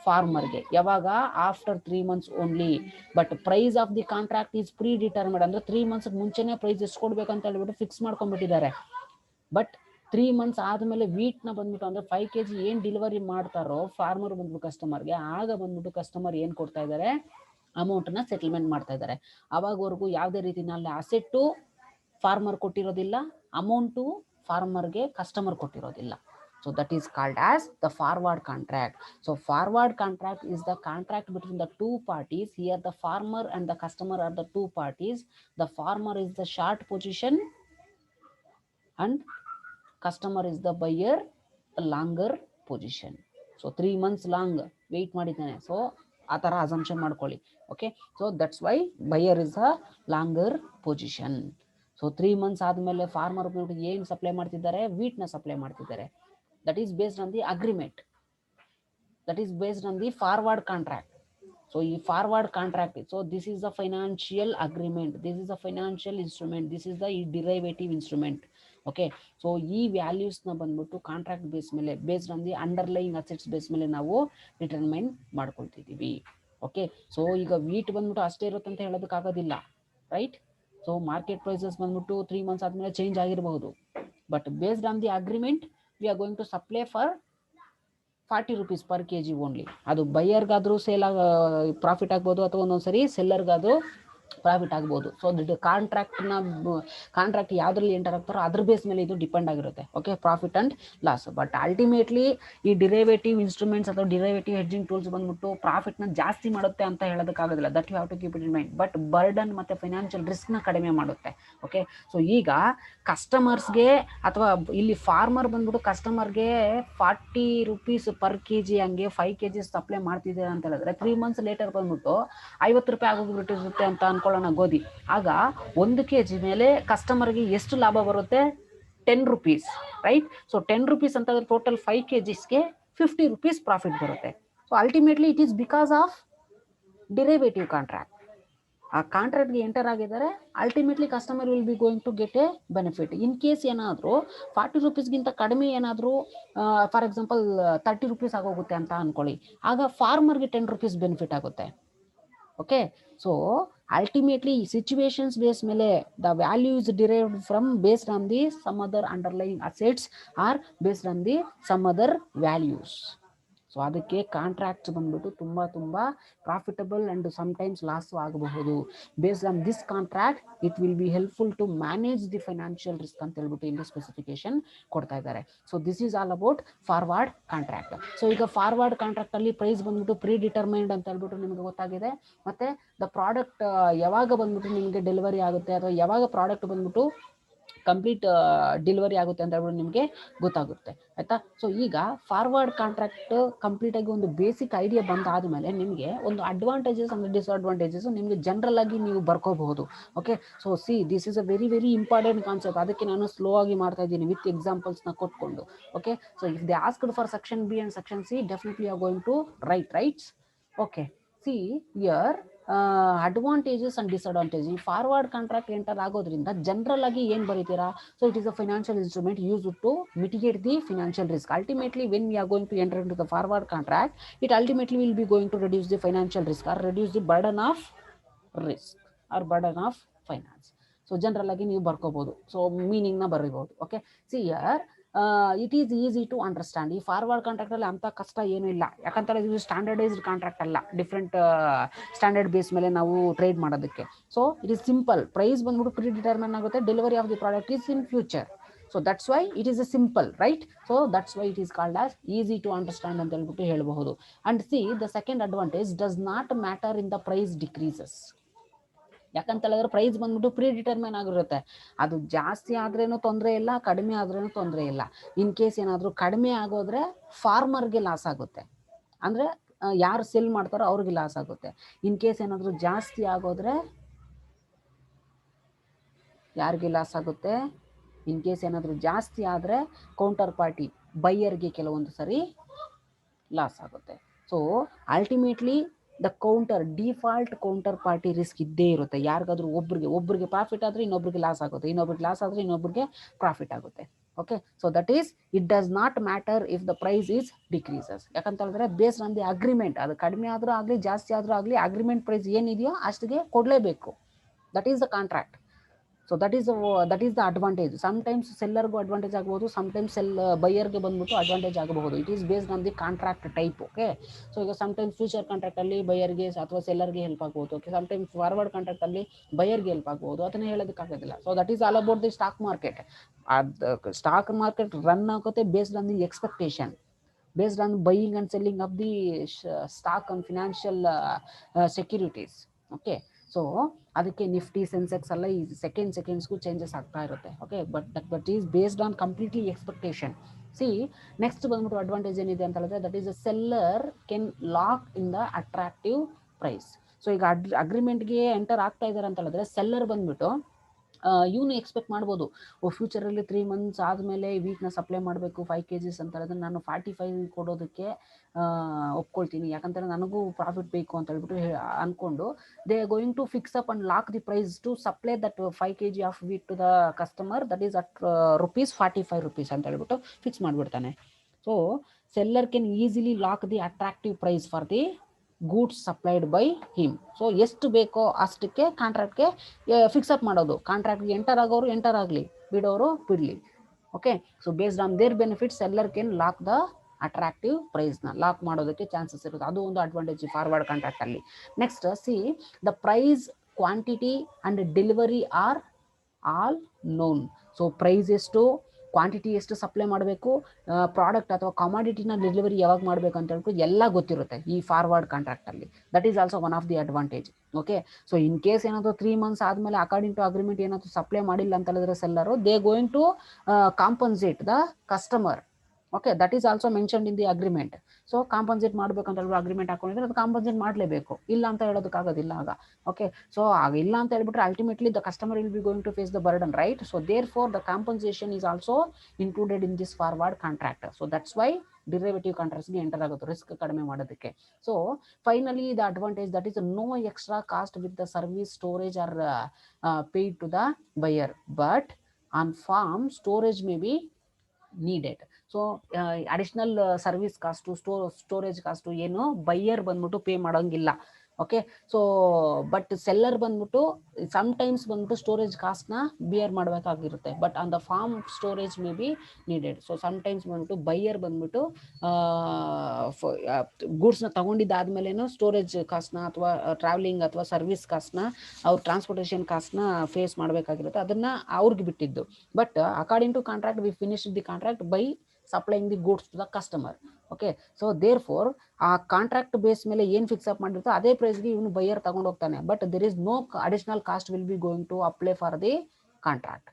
ಫಾರ್ಮರ್ಗೆ. ಯಾವಾಗ? After 3 months only. But price of the contract is pre determined, ಅಂದ್ರೆ 3 months ಮುಂಚೆನೆ ಪ್ರೈಸ್ ಎಷ್ಟು ಕೊಡ್ಬೇಕು ಅಂತ ಹೇಳ್ಬಿಟ್ಟು ಫಿಕ್ಸ್ ಮಾಡ್ಕೊಂಡ್ಬಿಟ್ಟಿದ್ದಾರೆ. ಬಟ್ 3 months ಆದಮೇಲೆ ವೀಟ್ನ ಬಂದ್ಬಿಟ್ಟು ಅಂದ್ರೆ 5 kg ಏನು ಡೆಲಿವರಿ ಮಾಡ್ತಾರೋ ಫಾರ್ಮರ್ ಬಂದ್ಬಿಟ್ಟು ಕಸ್ಟಮರ್ಗೆ, ಆಗ ಬಂದ್ಬಿಟ್ಟು ಕಸ್ಟಮರ್ ಏನು ಕೊಡ್ತಾ ಇದ್ದಾರೆ? ಅಮೌಂಟ್ನ ಸೆಟಲ್ಮೆಂಟ್ ಮಾಡ್ತಾ ಇದ್ದಾರೆ. ಅವಾಗವರೆಗೂ ಯಾವುದೇ ರೀತಿನಲ್ಲಿ ಅಸೆಟ್ಟು ಫಾರ್ಮರ್ ಕೊಟ್ಟಿರೋದಿಲ್ಲ, ಅಮೌಂಟು ಫಾರ್ಮರ್ಗೆ ಕಸ್ಟಮರ್ ಕೊಟ್ಟಿರೋದಿಲ್ಲ. So that is called as the forward contract. So forward contract is the contract between the two parties. Here the farmer and the customer are the two parties. The farmer is the short position and customer is the buyer, the longer position. So 3 months long wait ಮಾಡಿದ್ದಾನೆ. So ಆ ಥರ assumption ಮಾಡ್ಕೊಳ್ಳಿ. Okay, so that's why buyer is a longer position. So 3 months ಆದಮೇಲೆ farmer ಏನು supply ಮಾಡ್ತಿದ್ದಾರೆ? ವೀಟ್ನ supply ಮಾಡ್ತಿದ್ದಾರೆ. That is based on the agreement. That is based on the forward contract. So ಈ forward contract, so this is a financial agreement, this is a financial instrument, this is the derivative instrument. Okay, so ಈ ವ್ಯಾಲ್ಯೂಸ್ನ ಬಂದ್ಬಿಟ್ಟು contract base ಮೇಲೆ, based on the underlying assets base ಮೇಲೆ ನಾವು determine ಮಾಡ್ಕೊಳ್ತಿದ್ದೀವಿ. Okay, so ಈಗ wheat ಬಂದ್ಬಿಟ್ಟು ಅಷ್ಟೇ ಇರುತ್ತೆ ಅಂತ ಹೇಳೋದಕ್ಕಾಗೋದಿಲ್ಲ, ರೈಟ್? ಸೊ ಮಾರ್ಕೆಟ್ ಪ್ರೈಸಸ್ ಬಂದ್ಬಿಟ್ಟು 3 months ಆದಮೇಲೆ ಚೇಂಜ್ ಆಗಿರಬಹುದು. But based on the agreement we are going to supply for 40 rupees per kg only. ಅದು ಬೈಯರ್ಗಾದ್ರೂ ಸೇಲ್ ಪ್ರಾಫಿಟ್ ಆಗ್ಬೋದು, ಅಥವಾ ಒಂದೊಂದ್ಸರಿ ಸೆಲ್ಲರ್ಗಾದ್ರೂ ಪ್ರಾಫಿಟ್ ಆಗ್ಬೋದು. ಸೊ ಕಾಂಟ್ರಾಕ್ಟ್ ಯಾವ್ದ್ರಲ್ಲಿ ಎಂಟರ್ ಆಗ್ತಾರೋ ಅದ್ರ ಬೇಸ್ ಮೇಲೆ ಇದು ಡಿಪೆಂಡ್ ಆಗಿರುತ್ತೆ. Okay, profit and loss. But ultimately ಈ ಡಿರೈವೇಟಿವ್ ಇನ್ಸ್ಟ್ರೂಮೆಂಟ್ಸ್ ಅಥವಾ ಡಿರೈವೇಟಿವ್ ಹೆಡ್ಜಿಂಗ್ ಟೂಲ್ಸ್ ಬಂದ್ಬಿಟ್ಟು ಪ್ರಾಫಿಟ್ನ ಜಾಸ್ತಿ ಮಾಡುತ್ತೆ ಅಂತ ಹೇಳೋದಕ್ಕಾಗೋದಿಲ್ಲ. That you have to keep it in mind. But burden ಮತ್ತು ಫೈನಾನ್ಷಿಯಲ್ ರಿಸ್ಕ್ನ ಕಡಿಮೆ ಮಾಡುತ್ತೆ. ಓಕೆ, ಸೊ ಈಗ ಕಸ್ಟಮರ್ಸ್ಗೆ ಅಥವಾ ಇಲ್ಲಿ ಫಾರ್ಮರ್ ಬಂದ್ಬಿಟ್ಟು ಕಸ್ಟಮರ್ಗೆ 40 rupees ಪರ್ kg ಹಂಗೆ 5 kg ಸಪ್ಲೈ ಮಾಡ್ತಿದ್ದಾರೆ ಅಂತ ಹೇಳಿದ್ರೆ 3 months ಲೇಟರ್ ಬಂದ್ಬಿಟ್ಟು 50 ರೂಪಾಯಿ ಆಗೋಗ್ಬಿಟ್ಟಿರುತ್ತೆ ಅಂತ ಅನ್ಕೊಳ್ಳೋಣ ಗೋಧಿ. ಆಗ 1 kg ಮೇಲೆ ಕಸ್ಟಮರ್ಗೆ ಎಷ್ಟು ಲಾಭ ಬರುತ್ತೆ? 10 rupees, ರೈಟ್? ಸೊ 10 rupees ಅಂತಂದ್ರೆ ಟೋಟಲ್ 5 kgsಗೆ 50 rupees ಪ್ರಾಫಿಟ್ ಬರುತ್ತೆ. So ultimately it is because of derivative contract. ಆ ಕಾಂಟ್ರಾಕ್ಟ್ಗೆ ಎಂಟರ್ ಆಗಿದ್ದಾರೆ, ultimately customer will be going to get a benefit. In case ಏನಾದರೂ 40 rupeesಗಿಂತ ಕಡಿಮೆ ಏನಾದರೂ ಫಾರ್ ಎಕ್ಸಾಂಪಲ್ 30 rupees ಆಗೋಗುತ್ತೆ ಅಂತ ಅನ್ಕೊಳ್ಳಿ, ಆಗ ಫಾರ್ಮರ್ಗೆ 10 rupees ಬೆನಿಫಿಟ್ ಆಗುತ್ತೆ. Okay, so ultimately situations based ಮೇಲೆ the value is derived from based on the some other underlying assets or based on the some other values. So ಅದಕ್ಕೆ ಕಾಂಟ್ರಾಕ್ಟ್ಸ್ ಬಂದ್ಬಿಟ್ಟು ತುಂಬ profitable and sometimes loss ಆಗಬಹುದು. Based on this contract it will be helpful to manage the financial risk ಅಂತ ಹೇಳ್ಬಿಟ್ಟು ಇಲ್ಲಿ specification ಕೊಡ್ತಾ ಇದ್ದಾರೆ. So this is all about forward contract. So ಈಗ ಫಾರ್ವರ್ಡ್ ಕಾಂಟ್ರಾಕ್ಟ್ ಅಲ್ಲಿ ಪ್ರೈಸ್ ಬಂದ್ಬಿಟ್ಟು ಪ್ರೀ ಡಿಟರ್ಮೈನ್ಡ್ ಅಂತ ಹೇಳ್ಬಿಟ್ಟು ನಿಮಗೆ ಗೊತ್ತಾಗಿದೆ. ಮತ್ತೆ ದ ಪ್ರಾಡಕ್ಟ್ ಯಾವಾಗ ಬಂದ್ಬಿಟ್ಟು ನಿಮಗೆ ಡೆಲಿವರಿ ಆಗುತ್ತೆ ಅಥವಾ ಯಾವಾಗ ಪ್ರಾಡಕ್ಟ್ ಬಂದ್ಬಿಟ್ಟು ಕಂಪ್ಲೀಟ್ ಡೆಲಿವರಿ ಆಗುತ್ತೆ ಅಂತ ಹೇಳ್ಬಿಟ್ಟು ನಿಮಗೆ ಗೊತ್ತಾಗುತ್ತೆ ಆಯ್ತಾ. ಸೊ ಈಗ ಫಾರ್ವರ್ಡ್ ಕಾಂಟ್ರಾಕ್ಟ್ ಕಂಪ್ಲೀಟ್ ಆಗಿ ಒಂದು ಬೇಸಿಕ್ ಐಡಿಯಾ ಬಂದಾದ್ಮೇಲೆ ನಿಮಗೆ ಒಂದು ಅಡ್ವಾಂಟೇಜಸ್ ಅಂಡ್ ಡಿಸ್ಅಡ್ವಾಂಟೇಜಸ್ ನಿಮಗೆ ಜನರಲ್ ಆಗಿ ನೀವು ಬರ್ಕೋಬಹುದು. Okay, so see this is a very very important concept. ಅದಕ್ಕೆ ನಾನು ಸ್ಲೋ ಆಗಿ ಮಾಡ್ತಾ ಇದ್ದೀನಿ ವಿತ್ ಎಕ್ಸಾಂಪಲ್ಸ್ ನ ಕೊಟ್ಕೊಂಡು. Okay, so if they asked for section B and section C, definitely are going to write rights. Okay, see here advantages and disadvantage. ಈ forward contract enter ಆಗೋದ್ರಿಂದ general ಆಗಿ ಏನ್ ಬರೀತೀರಾ? So it is a financial instrument use to mitigate the financial risk. Ultimately when we are going to enter into the forward contract, it ultimately will be going to reduce the financial risk R reduce the burden of risk or burden of finance. So general ಆಗಿ ನೀವು ಬರ್ಕೋಬಹುದು. So meaning ನ ಬರೀಬಹುದು. Okay, see here it is easy to understand. ಈ forward contract ಅಲ್ಲಿ ಅಂತ ಕಷ್ಟ ಏನೂ ಇಲ್ಲ, ಯಾಕಂತಾರೆ ಇದು ಸ್ಟ್ಯಾಂಡರ್ಡೈಸ್ಡ್ ಕಾಂಟ್ರಾಕ್ಟ್ ಅಲ್ಲ, ಡಿಫ್ರೆಂಟ್ ಸ್ಟ್ಯಾಂಡರ್ಡ್ ಬೇಸ್ ಮೇಲೆ ನಾವು ಟ್ರೇಡ್ ಮಾಡೋದಕ್ಕೆ. So it is simple. Price ಬಂದ್ಬಿಟ್ಟು ಪ್ರೀ ಡಿಟರ್ಮೈನ್ ಆಗುತ್ತೆ, delivery of the product is in future. So that's why it is a simple, right? So that's why it is called as easy to understand ಅಂತ ಹೇಳ್ಬಿಟ್ಟು ಹೇಳಬಹುದು. And see the second advantage does not matter in the price decreases. ಯಾಕಂತ ಹೇಳಿದ್ರೆ price ಬಂದ್ಬಿಟ್ಟು pre determine ಆಗಿರುತ್ತೆ. ಅದು ಜಾಸ್ತಿ ಆದ್ರೇನು ತೊಂದರೆ ಇಲ್ಲ, ಕಡಿಮೆ ಆದ್ರೇನು ತೊಂದರೆ ಇಲ್ಲ. ಇನ್ ಕೇಸ್ ಏನಾದ್ರು ಕಡಿಮೆ ಆಗೋದ್ರೆ ಫಾರ್ಮರ್ಗೆ ಲಾಸ್ ಆಗುತ್ತೆ, ಅಂದ್ರೆ ಯಾರು ಸೆಲ್ ಮಾಡ್ತಾರೋ ಅವ್ರಿಗೆ ಲಾಸ್ ಆಗುತ್ತೆ. ಇನ್ ಕೇಸ್ ಏನಾದ್ರು ಜಾಸ್ತಿ ಆಗೋದ್ರೆ ಯಾರಿಗೆ ಲಾಸ್ ಆಗುತ್ತೆ? ಇನ್ ಕೇಸ್ ಏನಾದ್ರು ಜಾಸ್ತಿ ಆದ್ರೆ ಕೌಂಟರ್ ಪಾರ್ಟಿ ಬೈಯರ್ಗೆ ಕೆಲವೊಂದು ಸರಿ ಲಾಸ್ ಆಗುತ್ತೆ. So ultimately the counter default counter party risk ಇದ್ದೇ ಇರುತ್ತೆ. ಯಾರಿಗಾದ್ರೂ ಒಬ್ರಿಗೆ ಪ್ರಾಫಿಟ್ ಆದ್ರೆ ಇನ್ನೊಬ್ರಿಗೆ ಲಾಸ್ ಆಗುತ್ತೆ, ಇನ್ನೊಬ್ರಿಗೆ ಲಾಸ್ ಆದ್ರೆ ಇನ್ನೊಬ್ರಿಗೆ ಪ್ರಾಫಿಟ್ ಆಗುತ್ತೆ. Okay, so that is it does not matter if the price is decreases. ಯಾಕಂತ ಹೇಳಿದ್ರೆ ಬೇಸ್ಡ್ ಆನ್ ದಿ ಅಗ್ರಿಮೆಂಟ್, ಅದು ಕಡಿಮೆ ಆದ್ರೂ ಆಗಲಿ ಜಾಸ್ತಿ ಆದ್ರೂ ಆಗಲಿ ಅಗ್ರಿಮೆಂಟ್ ಪ್ರೈಸ್ ಏನಿದೆಯೋ ಅಷ್ಟಿಗೆ ಕೊಡಲೇಬೇಕು. That is the contract. So that is the advantage. Sometimes ಸೆಲ್ಲರ್ಗೂ ಅಡ್ವಾಂಟೇಜ್ ಆಗಬಹುದು, ಸಮ್ಟೈಮ್ಸ್ ಬೈಯರ್ಗೆ ಬಂದ್ಬಿಟ್ಟು ಅಡ್ವಾಂಟೇಜ್ ಆಗಬಹುದು. It is based on the contract type. Okay, so ಈಗ ಸಮ್ಟೈಮ್ಸ್ ಫ್ಯೂಚರ್ ಕಾಂಟ್ರಾಕ್ಟ್ ಅಲ್ಲಿ ಬೈಯರ್ಗೆ ಅಥವಾ ಸೆಲ್ಲರ್ಗೆ ಹೆಲ್ಪ್ ಆಗ್ಬಹುದು. ಓಕೆ, ಸಮ್ಟೈಮ್ಸ್ ಫಾರ್ವರ್ಡ್ ಕಾಂಟ್ರಾಕ್ಟ್ ಅಲ್ಲಿ ಬೈಯರ್ಗೆ ಹೆಲ್ಪ್ ಆಗ್ಬಹುದು, ಅದನ್ನ ಹೇಳೋದಕ್ಕಾಗೋದಿಲ್ಲ. So that is all about the stock market. Stock market run ಆಗುತ್ತೆ based on the expectation, based on buying and selling of the stock and financial securities. Okay, so ಅದಕ್ಕೆ ನಿಫ್ಟಿ ಸೆನ್ಸೆಕ್ಸ್ ಎಲ್ಲ ಈ ಸೆಕೆಂಡ್ಸ್ಗೂ ಚೇಂಜಸ್ ಆಗ್ತಾ ಇರುತ್ತೆ. Okay, but is based on completely expectation. See next ಬಂದ್ಬಿಟ್ಟು advantage ಏನಿದೆ ಅಂತ ಹೇಳಿದ್ರೆ that is a seller can lock in the attractive price. So ಈಗ ಅಗ್ರಿಮೆಂಟ್ಗೆ ಎಂಟರ್ ಆಗ್ತಾ ಇದ್ದಾರೆ ಅಂತ ಹೇಳಿದ್ರೆ ಸೆಲ್ಲರ್ ಬಂದ್ಬಿಟ್ಟು ಇವನು ಎಕ್ಸ್ಪೆಕ್ಟ್ ಮಾಡ್ಬೋದು, ಫ್ಯೂಚರಲ್ಲಿ 3 months ಆದಮೇಲೆ ವೀಕ್ನ ಸಪ್ಲೈ ಮಾಡಬೇಕು 5 kgs ಅಂತ ಹೇಳಿದ್ರೆ ನಾನು 45 ಕೊಡೋದಕ್ಕೆ ಒಪ್ಕೊಳ್ತೀನಿ, ಯಾಕಂತಂದ್ರೆ ನನಗೂ ಪ್ರಾಫಿಟ್ ಬೇಕು ಅಂತ ಹೇಳ್ಬಿಟ್ಟು ಅನ್ಕೊಂಡು they are going to fix up and lock the price to supply that 5 kg of wheat to the customer, that is at ₹45 ಅಂತ ಹೇಳ್ಬಿಟ್ಟು ಫಿಕ್ಸ್ ಮಾಡಿಬಿಡ್ತಾನೆ. So seller can easily lock the attractive price for the goods supplied by him. So ಎಷ್ಟು ಬೇಕೋ ಅಷ್ಟಕ್ಕೆ ಕಾಂಟ್ರಾಕ್ಟ್ಗೆ fix up ಮಾಡೋದು. ಕಾಂಟ್ರಾಕ್ಟ್ಗೆ enter ಆಗೋರು enter ಆಗಲಿ, ಬಿಡೋರು ಬಿಡಲಿ. Okay, so based on their benefit seller can lock the attractive ಪ್ರೈಸ್ನ ಲಾಕ್ ಮಾಡೋದಕ್ಕೆ chances ಇರುತ್ತೆ. ಅದು ಒಂದು ಅಡ್ವಾಂಟೇಜ್ ಫಾರ್ವರ್ಡ್ ಕಾಂಟ್ರಾಕ್ಟ್ ಅಲ್ಲಿ. Next see the price, quantity and delivery are all known. So price ಎಷ್ಟು, ಕ್ವಾಂಟಿಟಿ ಎಷ್ಟು ಸಪ್ಲೈ ಮಾಡಬೇಕು, ಪ್ರಾಡಕ್ಟ್ ಅಥವಾ ಕಮಾಡಿಟಿನ ಡೆಲಿವರಿ ಯಾವಾಗ ಮಾಡಬೇಕು ಅಂತ ಹೇಳ್ಬಿಟ್ಟು ಎಲ್ಲ ಗೊತ್ತಿರುತ್ತೆ ಈ ಫಾರ್ವರ್ಡ್ ಕಾಂಟ್ರಾಕ್ಟ್ ಅಲ್ಲಿ. That is also one of the advantage. Okay, so in case ಏನಾದರೂ 3 months ಆದಮೇಲೆ ಅಕಾರ್ಡಿಂಗ್ ಟು ಅಗ್ರಿಮೆಂಟ್ ಏನಾದರೂ ಸಪ್ಲೈ ಮಾಡಿಲ್ಲ ಅಂತ ಹೇಳಿದ್ರೆ seller they going to compensate the customer. Okay, that is also mentioned in the agreement. So compensate ಮಾಡ್ಬೇಕಂತ ಹೇಳಿದ್ರೆ agreement ಹಾಕೊಂಡಿದ್ರೆ ಅದು compensate ಮಾಡಲೇಬೇಕು, ಇಲ್ಲ ಅಂತ ಹೇಳೋದಕ್ಕಾಗೋದಿಲ್ಲ ಆಗ. ಓಕೆ, ಸೊ ಆಗ ಇಲ್ಲ ಅಂತ ಹೇಳ್ಬಿಟ್ರೆ ultimately the customer will be going to face the burden, right? So therefore the compensation is also included in this forward contract. So that's why derivative ಕಾಂಟ್ರಾಕ್ಟ್ಸ್ಗೆ ಎಂಟರ್ ಆಗುತ್ತೆ ರಿಸ್ಕ್ ಕಡಿಮೆ ಮಾಡೋದಕ್ಕೆ. So finally the advantage that is no extra cost with the service storage or paid to the buyer, but on farm storage may be needed. So additional service cost storage cost ಏನು buyer ಬಂದ್ಬಿಟ್ಟು pay ಮಾಡೋಂಗಿಲ್ಲ. Okay, so but seller ಬಂದ್ಬಿಟ್ಟು sometimes ಬಂದ್ಬಿಟ್ಟು storage ಕಾಸ್ಟ್ನ bear ಮಾಡಬೇಕಾಗಿರುತ್ತೆ, but on the farm storage may be needed. So sometimes ಬಂದ್ಬಿಟ್ಟು buyer ಬಂದ್ಬಿಟ್ಟು ಗೂಡ್ಸ್ನ ತಗೊಂಡಿದ್ದಾದ್ಮೇಲೇನು ಸ್ಟೋರೇಜ್ ಕಾಸ್ಟ್ನ ಅಥವಾ ಟ್ರಾವೆಲಿಂಗ್ ಅಥವಾ ಸರ್ವಿಸ್ ಕಾಸ್ಟ್ನ ಅವ್ರ ಟ್ರಾನ್ಸ್ಪೋರ್ಟೇಷನ್ ಕಾಸ್ಟ್ನ ಫೇಸ್ ಮಾಡಬೇಕಾಗಿರುತ್ತೆ, ಅದನ್ನ ಅವ್ರಿಗೆ ಬಿಟ್ಟಿದ್ದು. But according to contract we finish the contract by supplying the goods to the customer. Okay, so therefore ಆ ಕಾಂಟ್ರಾಕ್ಟ್ ಬೇಸ್ ಮೇಲೆ ಏನು ಫಿಕ್ಸ್ ಅಪ್ ಮಾಡಿರುತ್ತೋ ಅದೇ ಪ್ರೈಸ್ಗೆ ಇವನು ಬೈಯರ್ ತಗೊಂಡು ಹೋಗ್ತಾನೆ, but there is no additional cost will be going to apply for the contract.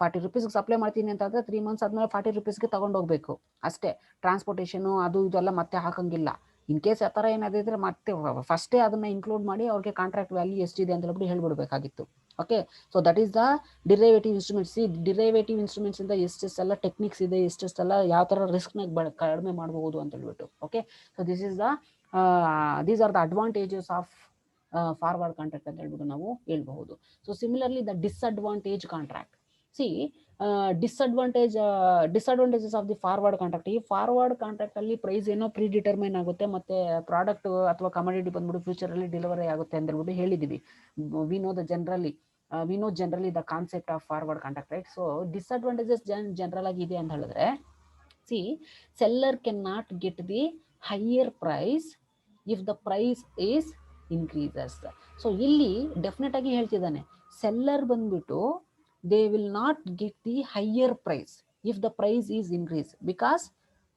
40 ರೂಪೀಸ್ಗೆ supply ಮಾಡ್ತೀನಿ ಅಂತಂದರೆ 3 ಮಂತ್ಸ್ ಆದಮೇಲೆ 40 ರೂಪೀಸ್ಗೆ ತೊಗೊಂಡೋಗ್ಬೇಕು ಅಷ್ಟೇ. ಟ್ರಾನ್ಸ್ಪೋರ್ಟೇಷನು ಅದು ಇದೆಲ್ಲ ಮತ್ತೆ ಹಾಕಂಗಿಲ್ಲ. ಇನ್ ಕೇಸ್ ಆ ಥರ ಏನಾದಿದ್ರೆ ಮತ್ತೆ ಫಸ್ಟೇ ಅದನ್ನು ಇನ್ಕ್ಲೂಡ್ ಮಾಡಿ ಅವ್ರಿಗೆ ಕಾಂಟ್ರಾಕ್ಟ್ ವ್ಯಾಲ್ಯೂ ಎಷ್ಟಿದೆ ಅಂತ ಹೇಳ್ಬಿಟ್ಟು ಹೇಳ್ಬಿಡ್ಬೇಕಾಗಿತ್ತು. Okay, so that is the derivative instruments. ಈ ಡಿರೈವೇಟಿವ್ ಇನ್ಸ್ಟ್ರೂಮೆಂಟ್ಸಿಂದ ಎಷ್ಟೆಷ್ಟೆಲ್ಲ ಟೆಕ್ನಿಕ್ಸ್ ಇದೆ, ಎಷ್ಟೆಷ್ಟೆಲ್ಲ ಯಾವ ಥರ ರಿಸ್ಕ್ನ ಕಡಿಮೆ ಮಾಡಬಹುದು ಅಂತ ಹೇಳ್ಬಿಟ್ಟು. Okay, so these are the advantages of forward contract ಅಂತ ಹೇಳ್ಬಿಟ್ಟು ನಾವು ಹೇಳ್ಬಹುದು. So similarly the disadvantage contract. See disadvantages of the forward contract. ಈ ಫಾರ್ವರ್ಡ್ ಕಾಂಟ್ರಾಕ್ಟ್ ಅಲ್ಲಿ ಪ್ರೈಸ್ ಏನೋ ಪ್ರೀ ಡಿಟರ್ಮೈನ್ ಆಗುತ್ತೆ, ಮತ್ತೆ ಪ್ರಾಡಕ್ಟ್ ಅಥವಾ ಕಮೋಡಿಟಿ ಬಂದ್ಬಿಟ್ಟು ಫ್ಯೂಚರ್ ಅಲ್ಲಿ ಡೆಲಿವರಿ ಆಗುತ್ತೆ ಅಂತ ಹೇಳ್ಬಿಟ್ಟು ಹೇಳಿದೀವಿ. We know generally the concept of forward contract, right? So disadvantages general ಆಗಿ ಇದೆ ಅಂತ ಹೇಳಿದ್ರೆ, see seller can not get the higher price if the price is increases. So ಇಲ್ಲಿ ಡೆಫಿನೆಟ್ ಆಗಿ ಹೇಳ್ತಿದ್ದಾನೆ, ಸೆಲ್ಲರ್ ಬಂದ್ಬಿಟ್ಟು they will not get the higher price if the price is increased because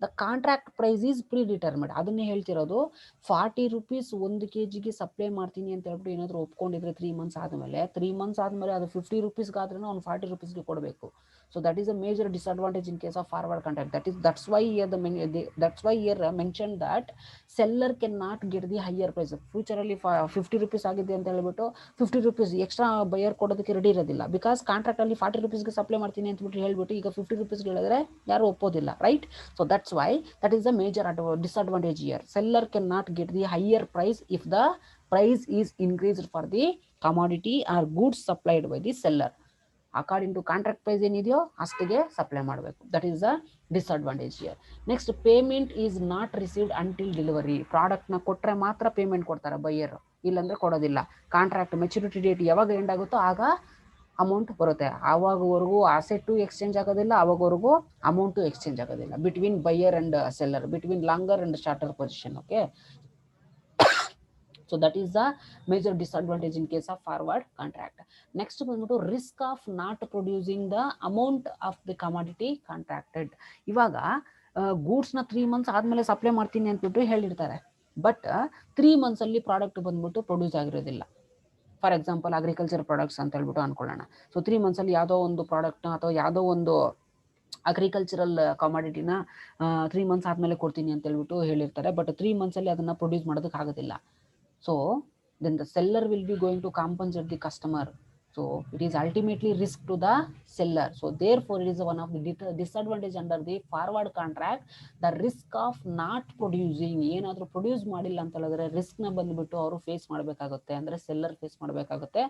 the contract price is predetermined. ಅದನ್ನೇ ಹೇಳ್ತಿರೋದು. 40 rupees 1 kg supply ಮಾಡ್ತೀನಿ ಅಂತ ಹೇಳ್ಬಿಟ್ಟು ಏನಾದರೂ ಒಪ್ಕೊಂಡಿದ್ರೆ 3 ಮಂತ್ಸ್ ಆದಮೇಲೆ ಅದು 50 ರೂಪೀಸ್ಗಾದ್ರೂ ಅವ್ನು 40 ರೂಪೀಸ್ಗೆ ಕೊಡಬೇಕು. So that is a major disadvantage in case of forward contract. that's why here mentioned that seller cannot get the higher price. ಫ್ಯೂಚರಲ್ಲಿ 50 rupees ಆಗಿದೆ ಅಂತ ಹೇಳ್ಬಿಟ್ಟು 50 ರೂಪೀಸ್ ಎಕ್ಸ್ಟ್ರಾ ಬಯರ್ ಕೊಡೋದಕ್ಕೆ ರೆಡಿ ಇರೋದಿಲ್ಲ. ಬಿಕಾಸ್ ಕಾಂಟ್ರಾಕ್ಟ್ ಅಲ್ಲಿ 40 ರೂಪೀಸ್ಗೆ ಸಪ್ಲೈ ಮಾಡ್ತೀನಿ ಅಂತ ಹೇಳ್ಬಿಟ್ಟು ಈಗ 50 ರೂಪೀಸ್ಗೆ ಹೇಳಿದ್ರೆ ಯಾರು ಒಪ್ಪೋದಿಲ್ಲ, right? So that's why that is the major disadvantage here. Seller cannot get the higher price if the price is increased for the commodity or goods supplied by the seller. According to contract price ಏನಿದೆಯೋ ಅಷ್ಟಿಗೆ supply ಮಾಡಬೇಕು. That is the disadvantage here. Next, payment is not received until delivery. ಪ್ರಾಡಕ್ಟ್ನ ಕೊಟ್ಟರೆ ಮಾತ್ರ payment ಕೊಡ್ತಾರೆ buyer, ಇಲ್ಲಾಂದ್ರೆ ಕೊಡೋದಿಲ್ಲ. Contract maturity date ಯಾವಾಗ ಎಂಡ್ ಆಗುತ್ತೋ ಆಗ ಅಮೌಂಟ್ ಬರುತ್ತೆ. ಆವಾಗವರೆಗೂ ಅಸೆಟ್ಟು ಎಕ್ಸ್ಚೇಂಜ್ ಆಗೋದಿಲ್ಲ, ಆವಾಗವರೆಗೂ ಅಮೌಂಟು ಎಕ್ಸ್ಚೇಂಜ್ ಆಗೋದಿಲ್ಲ between buyer and seller, between longer and shorter position. Okay, so that is the major disadvantage in case of forward contract. Next ಬಂದ್ಬಿಟ್ಟು risk of not producing the amount of the commodity contracted. ಇವಾಗ ಗೂಡ್ಸ್ನ 3 months ಆದಮೇಲೆ supply ಮಾಡ್ತೀನಿ ಅಂದ್ಬಿಟ್ಟು ಹೇಳಿರ್ತಾರೆ, but 3 ಮಂತ್ಸಲ್ಲಿ product ಬಂದ್ಬಿಟ್ಟು produce ಆಗಿರೋದಿಲ್ಲ. For example agriculture products ಅಂತ ಹೇಳ್ಬಿಟ್ಟು ಅನ್ಕೊಳ್ಳೋಣ. ಸೊ 3 ಮಂತ್ಸಲ್ಲಿ ಯಾವುದೋ ಒಂದು ಪ್ರಾಡಕ್ಟ್ನ ಅಥವಾ ಯಾವುದೋ ಒಂದು ಅಗ್ರಿಕಲ್ಚರಲ್ ಕಮಾಡಿಟಿನ 3 ಮಂತ್ಸ್ ಆದಮೇಲೆ ಕೊಡ್ತೀನಿ ಅಂತ ಹೇಳ್ಬಿಟ್ಟು ಹೇಳಿರ್ತಾರೆ, ಬಟ್ 3 ಮಂತ್ಸಲ್ಲಿ ಅದನ್ನು ಪ್ರೊಡ್ಯೂಸ್ ಮಾಡೋದಕ್ಕೆ ಆಗೋದಿಲ್ಲ. So then the seller will be going to compensate the customer. So it is ultimately risk to the seller. So therefore it is one of the disadvantage under the forward contract. The risk of not producing, ಏನಾದರೂ produce ಮಾಡಿಲ್ಲ ಅಂತ ಹೇಳಿದ್ರೆ ರಿಸ್ಕ್ನ ಬಂದುಬಿಟ್ಟು ಅವರು face ಮಾಡಬೇಕಾಗುತ್ತೆ. ಅಂದರೆ seller face ಮಾಡಬೇಕಾಗುತ್ತೆ,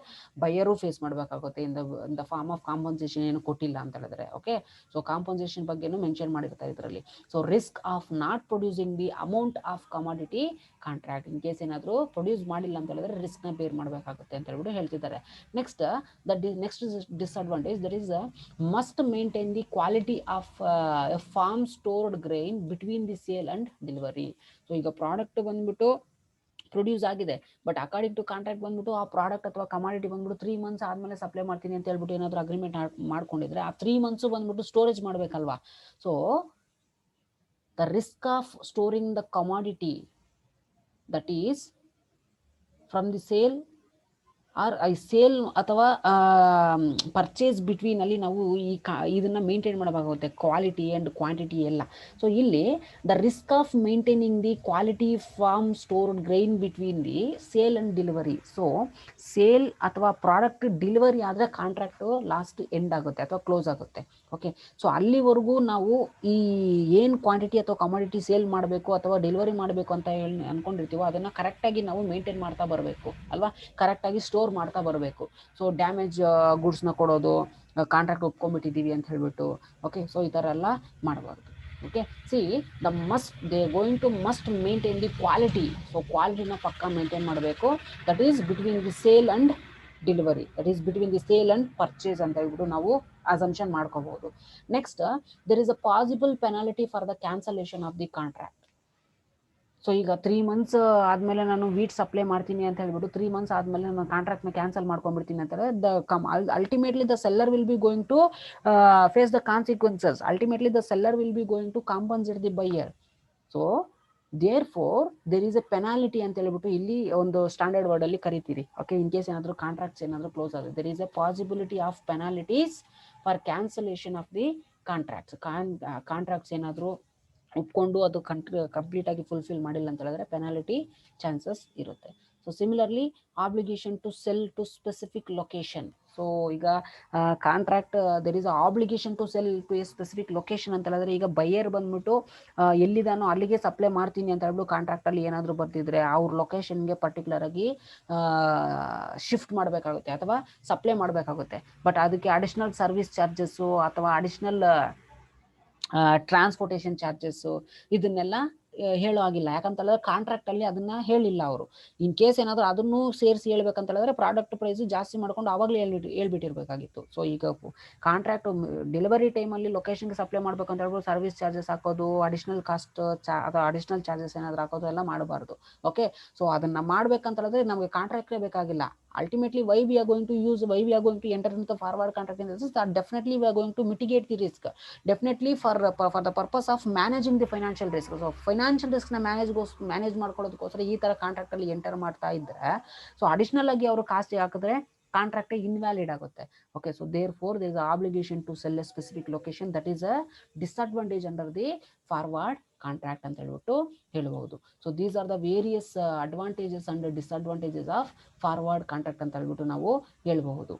ಬೈಯರು ಫೇಸ್ ಮಾಡಬೇಕಾಗುತ್ತೆ in the form of compensation ಏನು ಕೊಟ್ಟಿಲ್ಲ ಅಂತ ಹೇಳಿದ್ರೆ. ಓಕೆ, ಸೊ ಕಾಂಪನ್ಸೇಷನ್ ಬಗ್ಗೆನೂ ಮೆನ್ಷನ್ ಮಾಡಿರ್ತಾರೆ ಇದರಲ್ಲಿ. So risk of not producing the amount of commodity contract. In case ಏನಾದರೂ ಪ್ರೊಡ್ಯೂಸ್ ಮಾಡಿಲ್ಲ ಅಂತ ಹೇಳಿದ್ರೆ ರಿಸ್ಕ್ನ ಬೇರ್ ಮಾಡಬೇಕಾಗುತ್ತೆ ಅಂತ ಹೇಳ್ಬಿಟ್ಟು ಹೇಳ್ತಿದ್ದಾರೆ. Next, next disadvantage, that is must maintain the quality of a farm stored grain between the sale and delivery. So ಈಗ ಪ್ರಾಡಕ್ಟ್ ಬಂದ್ಬಿಟ್ಟು ಪ್ರೊಡ್ಯೂಸ್ ಆಗಿದೆ, ಬಟ್ ಅಕಾರ್ಡಿಂಗ್ ಟು ಕಾಂಟ್ರಾಕ್ಟ್ ಬಂದ್ಬಿಟ್ಟು ಆ ಪ್ರಾಡಕ್ಟ್ ಅಥವಾ ಕಮಾಡಿಟಿ ಬಂದ್ಬಿಟ್ಟು 3 ಮಂತ್ಸ್ ಆದಮೇಲೆ ಸಪ್ಲೈ ಮಾಡ್ತೀನಿ ಅಂತ ಹೇಳ್ಬಿಟ್ಟು ಏನಾದರೂ ಅಗ್ರಿಮೆಂಟ್ ಮಾಡ್ಕೊಂಡಿದ್ರೆ ಆ 3 ಮಂತ್ಸು ಬಂದ್ಬಿಟ್ಟು ಸ್ಟೋರೇಜ್ ಮಾಡಬೇಕಲ್ವಾ. So the risk of storing the commodity, that is from the sale or sale ಅಥವಾ ಪರ್ಚೇಸ್ ಬಿಟ್ವೀನ್ ಅಲ್ಲಿ ನಾವು ಇದನ್ನ ಮೇಂಟೈನ್ ಮಾಡಬೇಕಾಗುತ್ತೆ, ಕ್ವಾಲಿಟಿ ಆ್ಯಂಡ್ ಕ್ವಾಂಟಿಟಿ ಎಲ್ಲ. ಸೊ ಇಲ್ಲಿ the risk of maintaining the quality farm stored grain between the sale and delivery. So sale ಅಥವಾ product delivery ಆದರೆ contract last end ಆಗುತ್ತೆ ಅಥವಾ ಕ್ಲೋಸ್ ಆಗುತ್ತೆ. ಓಕೆ, ಸೊ ಅಲ್ಲಿವರೆಗೂ ನಾವು ಈ ಏನು ಕ್ವಾಂಟಿಟಿ ಅಥವಾ ಕಮಾಡಿಟಿ ಸೇಲ್ ಮಾಡಬೇಕು ಅಥವಾ ಡೆಲಿವರಿ ಮಾಡಬೇಕು ಅಂತ ಹೇಳಿ ಅನ್ಕೊಂಡಿರ್ತೀವೋ ಅದನ್ನು ಕರೆಕ್ಟಾಗಿ ನಾವು ಮೇಂಟೈನ್ ಮಾಡ್ತಾ ಬರಬೇಕು ಅಲ್ವಾ, ಕರೆಕ್ಟಾಗಿ ಸ್ಟೋರ್ ಮಾಡ್ತಾ ಬರಬೇಕು. ಸೊ ಡ್ಯಾಮೇಜ್ ಗುಡ್ಸ್ನ ಕೊಡೋದು, ಕಾಂಟ್ರಾಕ್ಟ್ ಒಪ್ಕೊಂಡ್ಬಿಟ್ಟಿದ್ದೀವಿ ಅಂತ ಹೇಳ್ಬಿಟ್ಟು, ಓಕೆ, ಸೊ ಈ ಥರ ಎಲ್ಲ ಮಾಡಬಾರ್ದು. Okay, see they going to must maintain the quality. So ಕ್ವಾಲಿಟಿನ ಪಕ್ಕ ಮೇಂಟೈನ್ ಮಾಡಬೇಕು. That is between the sale and delivery, that is between the sale and purchase ಅಂತ ಹೇಳ್ಬಿಟ್ಟು ನಾವು ಅಸಂಪ್ಷನ್ ಮಾಡ್ಕೋಬಹುದು. Next, there is a possible penalty for the cancellation of the contract. So ಈಗ 3 months ಆದಮೇಲೆ ನಾನು ವೀಟ್ ಸಪ್ಲೈ ಮಾಡ್ತೀನಿ ಅಂತ ಹೇಳ್ಬಿಟ್ಟು 3 ಮಂತ್ಸ್ ಆದಮೇಲೆ ನಾನು ಕಾಂಟ್ರಾಕ್ಟ್ನ ಕ್ಯಾನ್ಸಲ್ ಮಾಡ್ಕೊಂಡ್ಬಿಡ್ತೀನಿ ಅಂತಾರೆ. Ultimately the seller will be going to face the consequences. Ultimately the seller will be going to compensate the buyer. So therefore there is a penalty ಅಂತ ಹೇಳ್ಬಿಟ್ಟು ಇಲ್ಲಿ ಒಂದು ಸ್ಟ್ಯಾಂಡರ್ಡ್ ವರ್ಡಲ್ಲಿ ಕರಿತೀರಿ. ಓಕೆ, ಇನ್ ಕೇಸ್ ಏನಾದರೂ contracts ಏನಾದರೂ close ಆಗುತ್ತೆ, there is a possibility of penalties for cancellation of the contracts. Contracts ಏನಾದರೂ ಒಪ್ಕೊಂಡು ಅದು ಕಂಪ್ಲೀಟ್ ಆಗಿ ಫುಲ್ಫಿಲ್ ಮಾಡಿಲ್ಲ ಅಂತ ಹೇಳಿದ್ರೆ ಪೆನಾಲ್ಟಿ ಚಾನ್ಸಸ್ ಇರುತ್ತೆ. So similarly obligation to sell to specific location. So ಈಗ contract there is obligation to sell to a specific location ಅಂತ ಹೇಳಿದ್ರೆ, ಈಗ ಬೈಯರ್ ಬಂದ್ಬಿಟ್ಟು ಎಲ್ಲಿದಾನೋ ಅಲ್ಲಿಗೆ ಸಪ್ಲೈ ಮಾಡ್ತೀನಿ ಅಂತ ಹೇಳ್ಬಿಟ್ಟು ಕಾಂಟ್ರಾಕ್ಟ್ ಅಲ್ಲಿ ಏನಾದರೂ ಬರ್ತಿದ್ರೆ ಅವ್ರ ಲೊಕೇಶನ್ಗೆ ಪರ್ಟಿಕ್ಯುಲರ್ ಆಗಿ ಶಿಫ್ಟ್ ಮಾಡಬೇಕಾಗುತ್ತೆ ಅಥವಾ ಸಪ್ಲೈ ಮಾಡಬೇಕಾಗುತ್ತೆ. ಬಟ್ ಅದಕ್ಕೆ ಅಡಿಷನಲ್ ಸರ್ವಿಸ್ ಚಾರ್ಜಸ್ಸು ಅಥವಾ ಅಡಿಷನಲ್ ಟ್ರಾನ್ಸ್ಪೋರ್ಟೇಷನ್ ಚಾರ್ಜಸ್ಸು ಇದನ್ನೆಲ್ಲ ಹೇಳೋ ಆಗಿಲ್ಲ. ಯಾಕಂತ ಹೇಳಿದ್ರೆ ಕಾಂಟ್ರಾಕ್ಟ್ ಅಲ್ಲಿ ಅದನ್ನ ಹೇಳಿಲ್ಲ ಅವರು. ಇನ್ ಕೇಸ್ ಏನಾದರೂ ಅದನ್ನು ಸೇರಿಸಿ ಹೇಳ್ಬೇಕಂತ ಹೇಳಿದ್ರೆ ಪ್ರಾಡಕ್ಟ್ ಪ್ರೈಸ್ ಜಾಸ್ತಿ ಮಾಡ್ಕೊಂಡು ಅವಾಗಲೇ ಹೇಳ್ಬಿಟ್ಟಿರ್ಬೇಕಾಗಿತ್ತು. ಸೊ ಈಗ ಕಾಂಟ್ರಾಕ್ಟ್ ಡೆಲಿವರಿ ಟೈಮಲ್ಲಿ ಲೊಕೇಶನ್ಗೆ ಸಪ್ಲೈ ಮಾಡ್ಬೇಕಂತ ಹೇಳ್ಬೋದು ಸರ್ವಿಸ್ ಚಾರ್ಜಸ್ ಹಾಕೋದು, ಅಡಿಷನಲ್ ಕಾಸ್ಟ್ ಅಥವಾ ಅಡಿಷನಲ್ ಚಾರ್ಜಸ್ ಏನಾದರೂ ಹಾಕೋದು ಎಲ್ಲ ಮಾಡಬಾರ್ದು. ಓಕೆ, ಸೊ ಅದನ್ನ ಮಾಡ್ಬೇಕಂತ ಹೇಳಿದ್ರೆ ನಮಗೆ ಕಾಂಟ್ರಾಕ್ಟೇ ಬೇಕಾಗಿಲ್ಲ. Ultimately, why we are going to enter into the forward contract in this is that definitely we are going to mitigate the risk, definitely for the purpose of managing the financial risk. So financial risk na manage ಮಾಡ್ಕೊಳ್ಳೋದಕ್ಕೋಸ್ಕರ ಈ ತರ contract ಅಲ್ಲಿ enter ಮಾಡ್ತಾ ಇದ್ರೆ, so additional ಆಗಿ ಅವರು cost ಹಾಕಿದ್ರೆ contract invalid ಆಗುತ್ತೆ. Okay, so therefore there is an obligation to sell a specific location, that is a disadvantage under the forward contract ಅಂತ ಹೇಳ್ಬಿಟ್ಟು ಹೇಳ್ಬಹುದು. So these are the various advantages and disadvantages of forward contract ಅಂತ ಹೇಳ್ಬಿಟ್ಟು ನಾವು ಹೇಳ್ಬಹುದು.